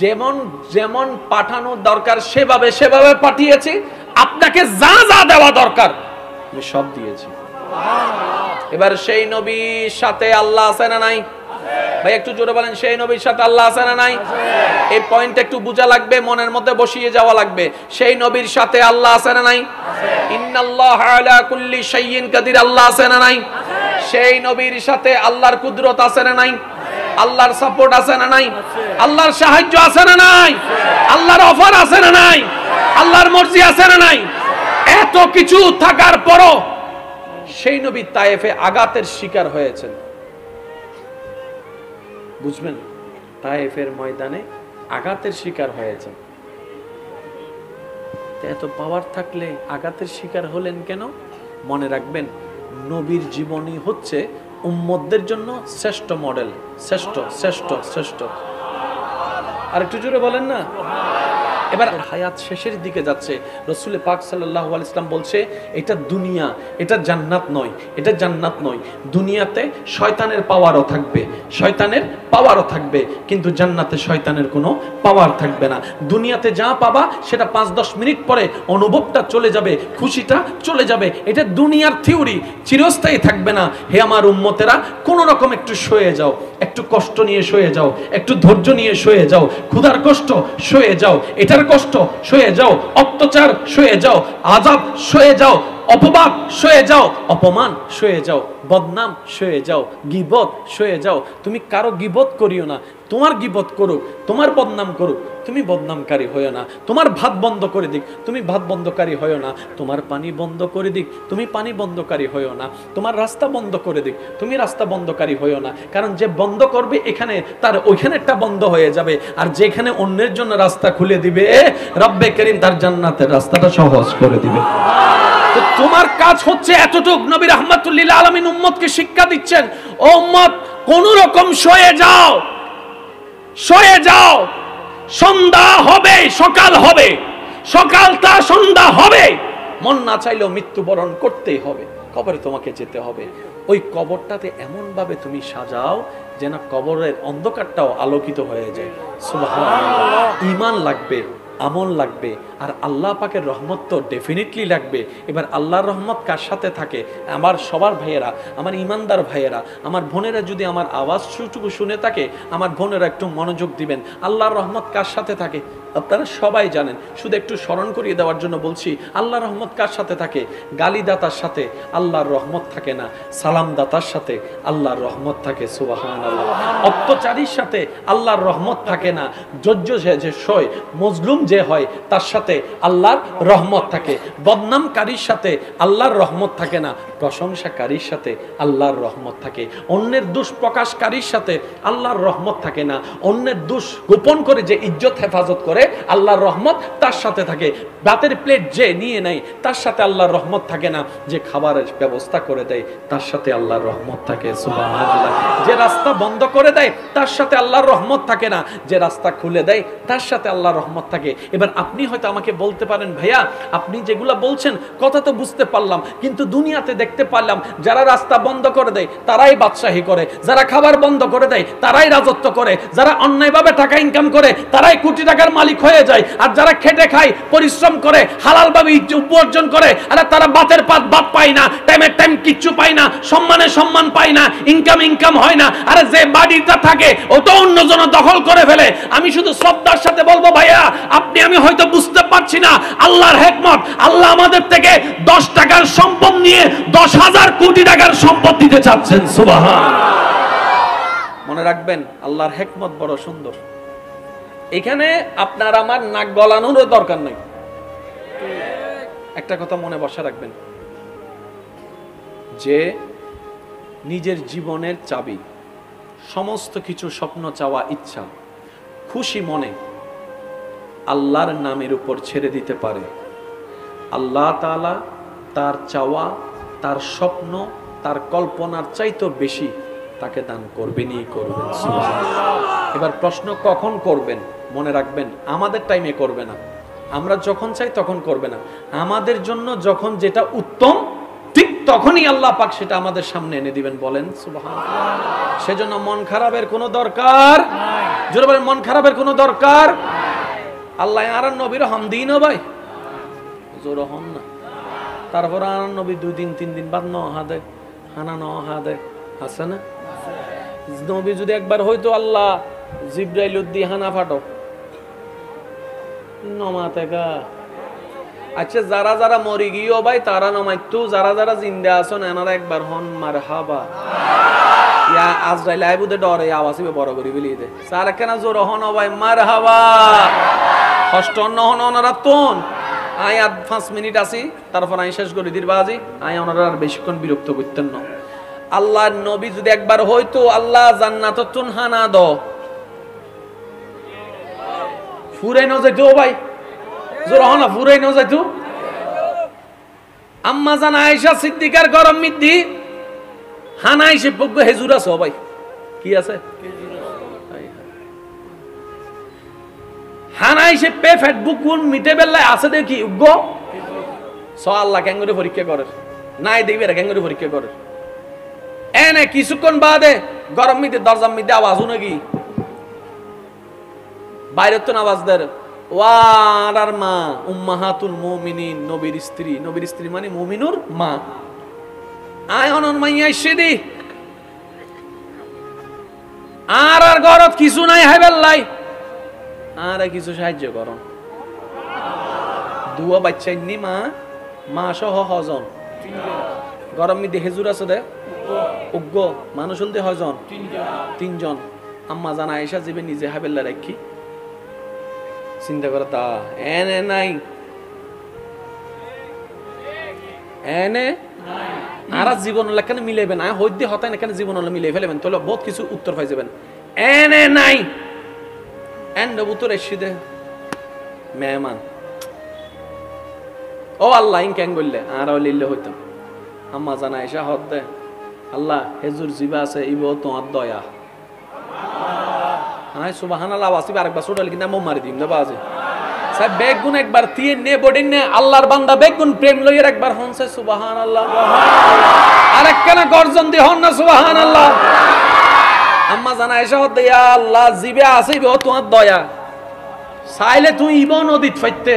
যেমন যেমন পাঠানো দরকার সেভাবে সেভাবে পাঠিয়েছি, আপনাকে যা যা দেওয়া দরকার আমি সব দিয়েছি। এবার সেই নবীর সাথে আল্লাহ আছে না নাই? ভাই একটু জোরে বলেন, সেই নবীর সাথে আল্লাহ আছে না নাই? এই পয়েন্ট একটু বোঝা লাগবে, মনের মধ্যে বসিয়ে যাওয়া লাগবে। সেই নবীর সাথে আল্লাহ আছে না নাই? ইন্নাল্লাহা আলা কুল্লি শাইইন কাদির, আল্লাহ আছে না নাই? সেই নবীর সাথে আল্লাহর কুদরত আছে না নাই? আল্লাহর সাপোর্ট আছে না নাই? আল্লাহর সাহায্য আছে না নাই? আল্লাহর অফার আছে না নাই? আল্লাহর মর্জি আছে না নাই? এত কিছু থাকার পরও সেই নবী তায়েফে আঘাতের শিকার হয়েছেন। বুঝবেন, তায়েফের ময়দানে আঘাতের শিকার হয়েছেন। এত পাওয়ার থাকলে আঘাতের শিকার হলেন কেন? মনে রাখবেন, নবীর জীবনী হচ্ছে উম্মতদের জন্য শ্রেষ্ঠ মডেল। শ্রেষ্ঠ শ্রেষ্ঠ শ্রেষ্ঠ আর একটু জোরে বলেন না। এবার হায়াত শেষের দিকে যাচ্ছে, রাসূল পাক সাল্লাল্লাহু আলাইহি ওয়াসাল্লাম বলছে, এটা দুনিয়া, এটা জান্নাত নয়, এটা জান্নাত নয়। দুনিয়াতে শয়তানের পাওয়ারও থাকবে, শয়তানের পাওয়ারও থাকবে, কিন্তু জান্নাতে শয়তানের কোনো পাওয়ার থাকবে না। দুনিয়াতে যা পাবা সেটা 5-10 মিনিট পরে অনুভবটা চলে যাবে, খুশিটা চলে যাবে। এটা দুনিয়ার থিওরি, চিরস্থায়ী থাকবে না। হে আমার উম্মতেরা, কোনো রকম একটু সয়ে যাও, একটু কষ্ট নিয়ে সয়ে যাও, একটু ধৈর্য নিয়ে সয়ে যাও, ক্ষুধার কষ্ট সয়ে যাও, এটার কষ্ট সয়ে যাও, অত্যাচার সয়ে যাও, আযাব সয়ে যাও, অপবাদ সয়ে যাও, অপমান সয়ে যাও, বদনাম সয়ে যাও, গীবত সয়ে যাও। তুমি কারো গীবত করিও না, তোমার গীবত করুক, তোমার বদনাম করুক, তুমি বদনামকারী হইও না। তোমার ভাত বন্ধ করে দিক, তুমি ভাত বন্ধকারী হইও না। তোমার পানি বন্ধ করে দিক, তুমি পানি বন্ধকারী হইও না। তোমার রাস্তা বন্ধ করে দিক, তুমি রাস্তা বন্ধকারী হইও না। কারণ যে বন্ধ করবে এখানে, তার ওইখানেরটা বন্ধ হয়ে যাবে। আর যেখানে অন্যের জন্য রাস্তা খুলে দিবে, রব্বে করিম তার জান্নাতের রাস্তাটা সহজ করে দিবে। তো তোমার কাজ হচ্ছে এতটুক। নবী রাহমাতুল লিল আলামিন উম্মতকে শিক্ষা দিচ্ছেন, ও উম্মত, কোন রকম সয়ে যাও, সয়ে যাও। সন্ধ্যা হবে, সকাল হবে, সকালটা সন্ধ্যা হবে। মন না চাইলেও মৃত্যুবরণ করতেই হবে, কবরে তোমাকে যেতে হবে। ওই কবরটাতে এমন ভাবে তুমি সাজাও যেন কবরের অন্ধকারটাও আলোকিত হয়ে যায়। সুবহানাল্লাহ। ঈমান লাগবে, আমল লাগবে, আর আল্লাহ পাকের রহমত তো ডেফিনেটলি লাগবে। এবার আল্লাহর রহমত কার সাথে থাকে? আমার সবার ভাইয়েরা, আমার ইমানদার ভাইয়েরা, আমার বোনেরা যদি আমার আওয়াজটুকু শুনে থাকে, আমার বোনেরা একটু মনোযোগ দিবেন। আল্লাহর রহমত কার সাথে থাকে আপনারা সবাই জানেন, শুধু একটু স্মরণ করিয়ে দেওয়ার জন্য বলছি। আল্লাহর রহমত কার সাথে থাকে? গালিদাতার সাথে আল্লাহর রহমত থাকে না, সালামদাতার সাথে আল্লাহর রহমত থাকে। সুবহানাল্লাহ। অত্যাচারীর সাথে আল্লাহর রহমত থাকে না, ধৈর্য যে সয়, মজলুম যে হয়, তার সাথে আল্লাহর রহমত থাকে। বদনামকারীর সাথে আল্লাহর রহমত থাকে না, প্রশংসাকারীর সাথে আল্লাহর রহমত থাকে। অন্যের দোষ প্রকাশকারীর সাথে আল্লাহর রহমত থাকে না, অন্যের দোষ গোপন করে যে ইজ্জত হেফাজত করে, আল্লাহর রহমত তার সাথে থাকে। ভাতের প্লেট যে নিয়ে নেয়, তার সাথে আল্লাহর রহমত থাকে না। যে খাবারের ব্যবস্থা করে দেয়, তার সাথে আল্লাহর রহমত থাকে। সুবহানাল্লাহ। যে রাস্তা বন্ধ করে দেয়, তার সাথে আল্লাহর রহমত থাকে না। যে রাস্তা খুলে দেয়, তার সাথে আল্লাহর রহমত থাকে। এবার আপনি হয়তো আমাকে বলতে পারেন, ভাইয়া আপনি যেগুলা বলছেন কথা তো বুঝতে পারলাম, কিন্তু দুনিয়াতে দেখতে পারলাম যারা রাস্তা বন্ধ করে দেয় তারাই বাদশাহী করে, যারা খাবার বন্ধ করে দেয় তারাই রাজত্ব করে, যারা অন্যায়ভাবে টাকা ইনকাম করে তারাই কোটি টাকার মালিক হয়ে যায়, আর যারা খেটে খায়, পরিশ্রম করে, হালালভাবে উপার্জন করে, আর তারা বাতের পাত বাদ পায় না, টাইমের টাইম কিচ্ছু পায় না, সম্মানে সম্মান পায় না, ইনকাম হয় না। আরে যে বাড়িটা থাকে ও তো অন্যজন দখল করে ফেলে। আমি শুধু শ্রদ্ধার সাথে বলবো, ভাইয়া আপনি আমি হয়তো বুঝতে পারছি না আল্লাহর হিকমত। আল্লাহ আমাদের থেকে 10 টাকার সম্পদ নিয়ে 10,000 কোটি টাকার সম্পদ দিতে চাচ্ছেন। সুবহানাল্লাহ। মনে রাখবেন, আল্লাহর হিকমত বড় সুন্দর। এখানে আপনার আমার নাক গলানোরও দরকার নাই। একটা কথা মনে বসা রাখবেন, যে নিজের জীবনের চাবি, সমস্ত কিছু স্বপ্ন, চাওয়া, ইচ্ছা খুশি মনে আল্লাহর নামের উপর ছেড়ে দিতে পারে, আল্লাহ তাআলা তার চাওয়া, তার স্বপ্ন, তার কল্পনার চাইতে বেশি তাকে দান করবেনই করবেন। সুবহানাল্লাহ। এবার প্রশ্ন, কখন করবেন? মনে রাখবেন, আমাদের টাইমে করবে না, আমরা যখন চাই তখন করবে না। আমাদের জন্য যখন যেটা উত্তম, ঠিক তখনই আল্লাহ পাক সেটা আমাদের সামনে এনে দিবেন। বলেন সুবহানাল্লাহ। সেজন্য মন খারাপের কোনো দরকার নাই। জোরে বলেন, মন খারাপের কোনো দরকার নাই। আল্লাহ আর নবীর হামদিন ভাই জোর হন না। তারপর আর নবী 2 দিন 3 দিন বাদ নহাদে হানা নহাদে আছে না? নবী যদি একবার হয়তো আল্লাহ জিব্রাইল উদ্দি হানা ফাটো নমাতে গা। আচ্ছা, যারা যারা মরি গিয়েও ভাই তারা নমাইতো, যারা যারা জিন্দা আছেন এনারা একবার হন মারহাবা। ইয়া আজরাইল আইবুদে ডরে আওয়াজে বড় করি বলি দে স্যার কেন জোর হন ভাই মারহাবা কষ্ট নহন রাতুন আই আর 5 মিনিট আছি তারপর আই শেষ করে দির বাজি আই ওনারা আর বেশিক্ষণ বিরক্ত করতেন না আল্লাহর নবী যদি একবার হইতো আল্লাহ জান্নাত তুনহানা দ ফুরাই ন যাইতো ভাই জোর হন ফুরাই ন যাইতো আম্মা জান আয়েশা সিদ্দিকার গরম মিদ্দি হানাই সে পগ্গ হেজুর আছে ভাই কি আছে হানাই সে পে ফেসবুক কোন মিটে বেলায় আছে দেখি উগ্গ স আল্লাহ কেঙ্গরে পরীক্ষা করে নাই দেখবি রে কেঙ্গরে পরীক্ষা করে এনে কিছুক্ষণ বাদে গরম মিদে দরজার মিদে আওয়াজ নাকি বাইরে তো আওয়াজ দেয় ওয়ার মা উম্মাহাতুল মুমিনিন নবীর স্ত্রী মানে মুমিনুর মা আয় অনন মাইয়া সিদি আর গরত কিছু নাই হাইবেল্লাই আর কিছু সাহায্য করো দুয়া বাচ্চা নি মা সহ হজন গরম মি দেখে জুর আছে দে উগ্গ মানুষ হলতে হজন তিনজন আম্মা জানা আয়েশা জীবে নিজে হাইবেল্লা রাখি চিন্তা করে তা এনে নাই এনে আর জীবন কেন মিলাইবেন না হইতে হতায় না কেন জীবন মিলাই ফেলবেন তাহলে বহুত কিছু উত্তর পাই যাবেন এনে নাই এন উত্তর এসে দে মেহমান ও আল্লাহ ইন কেন বললে আর লিল্লে হইতাম আম্মা জানা এসা হত দে আল্লাহ হেজুর জিবা আছে ইব তোমার দয়া হাই সুবহানাল্লাহ ওয়াসিব আরেকবার ছোট লিখি না মো মারি দিম দেবা আছে সাহেব বেগুন একবার তিয়ে নে বডিন নে আল্লাহর বান্দা বেগুন প্রেম লইয়ের একবার হনছে সুবহানাল্লাহ আরেকখানা গর্জন দি হন না সুবহানাল্লাহ আম্মা জানা এসা হত ইয়া আল্লাহ জিবে আছে ইব তোমার দয়া চাইলে তুই ইব নদীত ফাইতে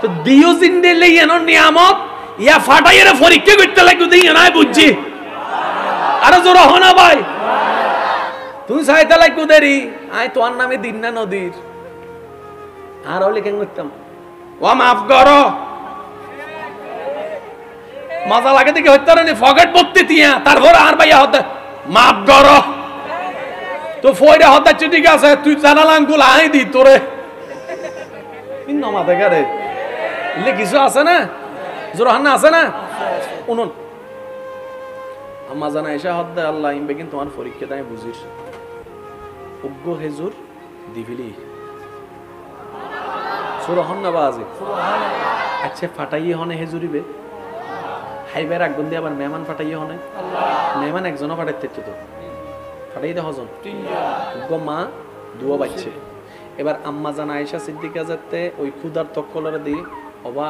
তো দিও জিন্দে লইয়েন নিয়ামত ইয়া ফাটাইয়ের পরীক্ষা করতে লাগু দিই না বুঝছি আরে জোর হনা ভাই তুই চাইতে লাগু দেরি আই তোর নামে দিন না নদীর আর হলে কেন করতাম ও মাফ করো মজা লাগে দেখে হইতে রে ফকেট পড়তে তিয়া তারপর আর ভাইয়া হতে মাফ করো তো ফয়রা হতে ঠিক আছে তুই জানালাম গুল আই দি তোরে ইন নমাতে গারে ইলে কিছু আছে না জোরহান আছে না উনুন আম্মা জানা এসা হদ্দে আল্লাহ ইমবে কিন্তু তোমার পরীক্ষা তাই বুঝিস উগ্গ হেজুর দিবিলি সুরহন না বাজে আচ্ছা ফাটাইয়ে হনে হেজুরিবে হাইবার আগুন দিয়ে আবার মেহমান ফাটাইয়ে হনে মেহমান একজনও ফাটাইতে তো ফাটাই দে হজন উগ্গ মা দুয়া বাচ্চে এবার আম্মা জানা আয়েশা সিদ্দিকা যাতে ওই ক্ষুদার তক্কলরে দিয়ে অবা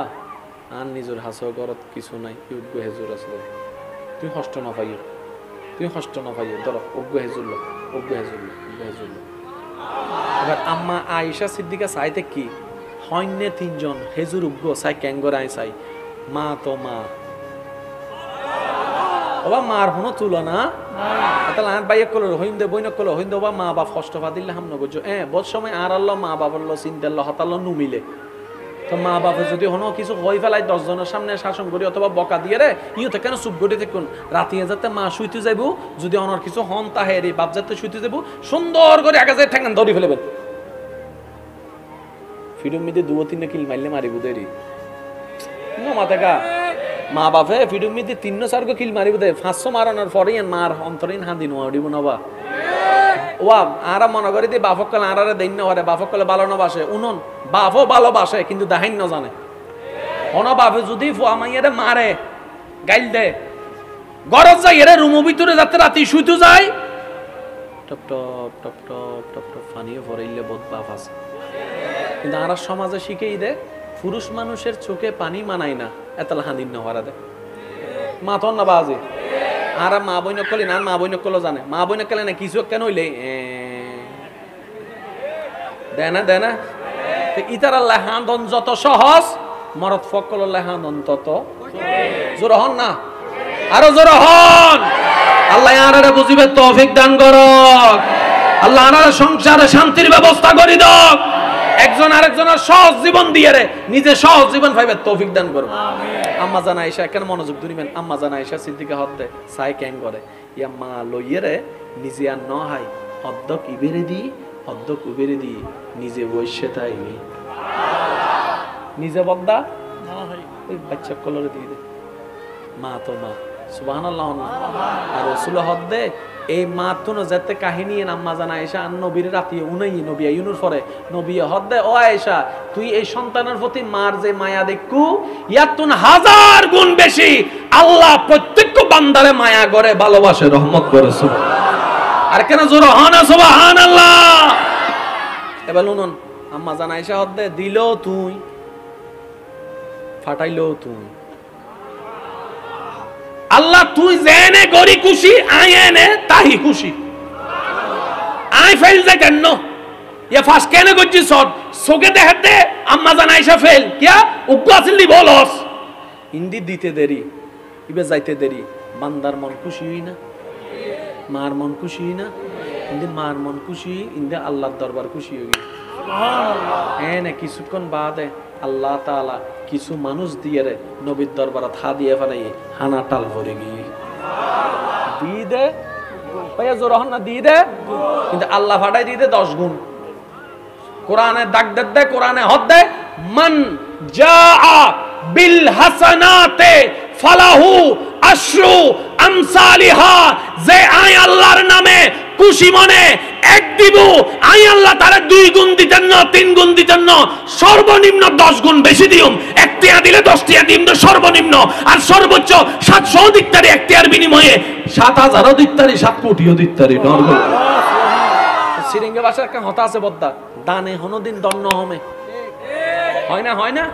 আর নিজের হাসো ঘরত কিছু নাই উগ্গ হেজুর আসলে তুই কষ্ট না পাইও ধরো উগ্গ হেজুর এবার আম্মা আয়েশা সিদ্দিকা চাইতে কি হইনে তিনজন হেজুর উগ্গ চাই ক্যাঙ্গর আই চাই মা তো মা ওবা মার হনো তুলনা তাহলে আর বাইক কল হইন্দে বইন কল হইন্দে ওবা মা বাপ কষ্ট পা দিলে হাম নগজ বহুত সময় আর আল্লাহ মা বাবার চিন্তাল্লাহ হতাল্লাহ নুমিলে তো মা বাপে যদি হনো কিছু হয়ে ফেলাই 10 জনের সামনে শাসন করি অথবা বকা দিয়ে রে ইউতে কেন চুপ করে দেখুন রাতিয়ে যাতে মা শুইতে যাইব যদি অনর কিছু হন তাহে রে বাপ যাতে শুইতে যাব সুন্দর করে আগে যায় ঠ্যাঙ্গান ধরে ফেলবেন ফিডুম মিদে 2-3 কিল মারলে মারিব দেরি নো মাথাকা মা বাপে ফিডুম মিদে 3-4 কিল মারিব দে 500 মারানোর পরে মার অন্তরিন হাঁদি নোয়া দিব নবা ওয়া আরা মনে করি দি বাফকল আরারে দেন না হরে বাফকল ভালো না বাসে উনন বাফও ভালোবাসে কিন্তু দাহিন না জানে অন বাপে যদি ফুয়ামাইয়ারে মারে গাইল দে গরজ যাই এর রুম ভিতরে যাতে রাতে শুইতে যায় টপ টপ টপ টপ টপ টপ ফানিয়ে ফরাইলে বহুত বাপ আছে কিন্তু আরা সমাজে শিখেই দে পুরুষ মানুষের চোখে পানি মানায় না এতলা হাঁদিন না হরা দে মাথন না বাজে আর মা বই নকলি না মা বই নকল জানে মা বই নকলে না কিছু কেন হইলে দেনা ইতার আল্লাহ হান্দন যত সহজ মরদ ফকল আল্লাহ হান্দন তত জোর হন না আরো জোর হন আল্লাহ আনারে বুঝিবে তৌফিক দান করক আল্লাহ আনারে সংসারে শান্তির ব্যবস্থা করি দাও একজন আরেকজনের সহজ জীবন দিয়ে রে নিজে সহজ জীবন পাইবে তৌফিক দান করবে আমিন। আম্মা জান আয়েশা কেন মনোযোগ দিবেন, আম্মা জান আয়েশা সিদ্দিকা হতে সাই কেন করে ইয়া মা লইয়ে রে নিজে আর ন হাই অর্ধক ইবেরে দি অর্ধক উবেরে দি নিজে বসে থাইবি নিজে বদ্দা না হয় ওই বাচ্চা কলরে দিয়ে দে মা তো মা সুবহানাল্লাহ আর রাসূল হদ্দে এই মা তো যেতে কাহিনী আম্মা জান আয়েশা আর নবীর রাতি উনাই নবী ইউনুর পরে নবী হদ্দে ও আয়েশা তুই এই সন্তানের প্রতি মার যে মায়া দেখু ইয়াতুন হাজার গুণ বেশি আল্লাহ প্রত্যেক বান্দারে মায়া করে ভালোবাসে রহমত করে সুবহানাল্লাহ আর কেন জোরে হন সুবহানাল্লাহ এবার শুনুন আম্মা জান আয়েশা হদ্দে দিলো তুই ফাটাইলো তুই আল্লাহ তুই জেনে গরি খুশি আইনে তাহি খুশি আই ফেল যে কেন ইয়া ফাস কেন গজি সট সোগে দেখতে আম্মা জান আয়েশা ফেল কিয়া উগ্গাসলি বলস হিন্দি দিতে দেরি ইবে যাইতে দেরি বান্দার মন খুশি হই না মার মন খুশি হই না ইন্দি মার মন খুশি ইন্দি আল্লাহর দরবার খুশি হই সুবহানাল্লাহ এনে কিছুক্ষণ বাদে আল্লাহ তাআলা কিছু মানুষ দিয়ে রে নবীর দরবারে থা দিয়ে ফেলাই হানা টাল ভরে গিয়ে দি দে ভাইয়া জোরহন না দি দে কিন্তু আল্লাহ ফাটাই দি দে 10 গুণ কোরআনে দাগ দে কোরআনে হদ দে মান জাআ বিল হাসানাতে ফালাহু আশরু আমসালিহা যে আয় আল্লাহর নামে খুশি মনে এক দিব আই আল্লাহ তারে 2 গুণ দিতেন না 3 গুণ দিতেন না সর্বনিম্ন 10 গুণ বেশি দিউম একটিয়া দিলে 10 টিয়া দিম তো সর্বনিম্ন আর সর্বোচ্চ 700 দিকতারি একটিয়ার বিনিময়ে 7000 দিকতারি 7 কোটিও দিকতারি নরগল সিরিঙ্গে ভাষার একটা কথা আছে বদ্দা দানে হনদিন দন্ন হবে হয় না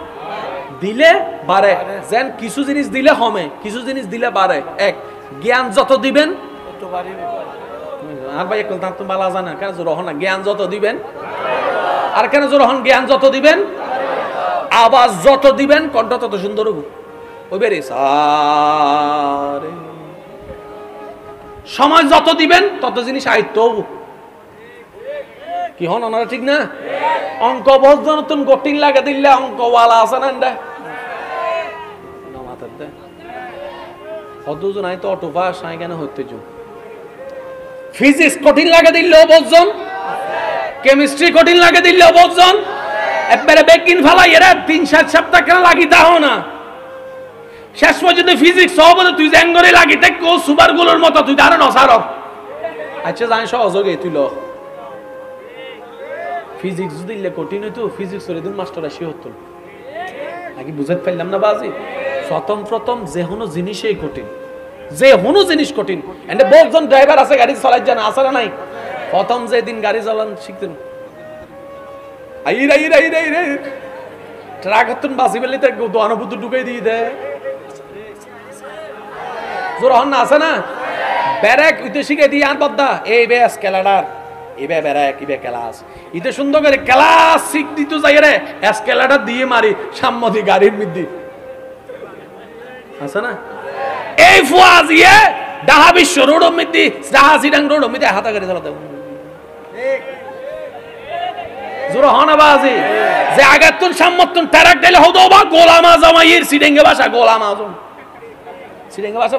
দিলে বাড়ে যেন কিছু জিনিস দিলে হবে কিছু জিনিস দিলে বাড়ে এক জ্ঞান যত দিবেন তত বাড়বে আর ভাই একল তার তো বালা জানা কেন জোরহন না জ্ঞান যত দিবেন আর কেন জোরহন জ্ঞান যত দিবেন আওয়াজ যত দিবেন কণ্ঠ তত সুন্দর হবে ওই বেরে সারে সময় যত দিবেন তত জিনিস আয়ত্ত হবে কি হন ওনারা ঠিক না অঙ্ক বজন নতুন কঠিন লাগে দিলে অঙ্কওয়ালা আছে না এন্ডা না মাথার দে অদুজন আই তো অটো পাস আই কেন হতে যু ফিজিক্স কঠিন লাগে দিলেও বজন কেমিস্ট্রি কঠিন লাগে দিলেও বজন একবারে বেকিন ফেলাই এরা 3-7 সপ্তাহ কেন লাগি দাও না শেষ পর্যন্ত ফিজিক্স সবতে তুই জ্যাঙ্গরে লাগিতে কো সুপার গুলোর মতো তুই দাঁড়া নসার আচ্ছা জানি সহযোগে তুই ল ফিজিক্স দিলে কঠিন হইতো ফিজিক্স এর দিন মাস্টার আসি হতো নাকি বুঝাতে পারলাম না বাজি প্রথম যে কোনো জিনিসই কঠিন যে কোনো জিনিস কঠিন এন্ড বহুজন ড্রাইভার আছে গাড়ি চালাই জানা আছে না নাই প্রথম যে দিন গাড়ি চালান শিখতেন আই ট্রাক হতন বাসি বেলে তে দোয়ানবুত ঢুকাই দিয়ে দে জোর হন না আছে না ব্যারেক উইতে শিখে দিয়ে আর বদ্দা এই বেস কেলাডার ইবে ব্যারেক ইবে ক্লাস ইতে সুন্দর করে ক্লাস শিখ দিতে যাই রে এসকেলেটর দিয়ে মারি সাম্মতি গাড়ির মধ্যে আছে না এই ফুয়াজিয়ে ডাহা বিশ্ব রোড মধ্যে ডাহা সিডাং রোড মধ্যে হাতা গাড়ি চালাতে ঠিক জোর হন বাজি যে আগাতুন সাম্মতুন তারাক দিলে হতো বা গোলাম আজম এর সিডেঙ্গে ভাষা গোলাম আজম সিডেঙ্গে ভাষা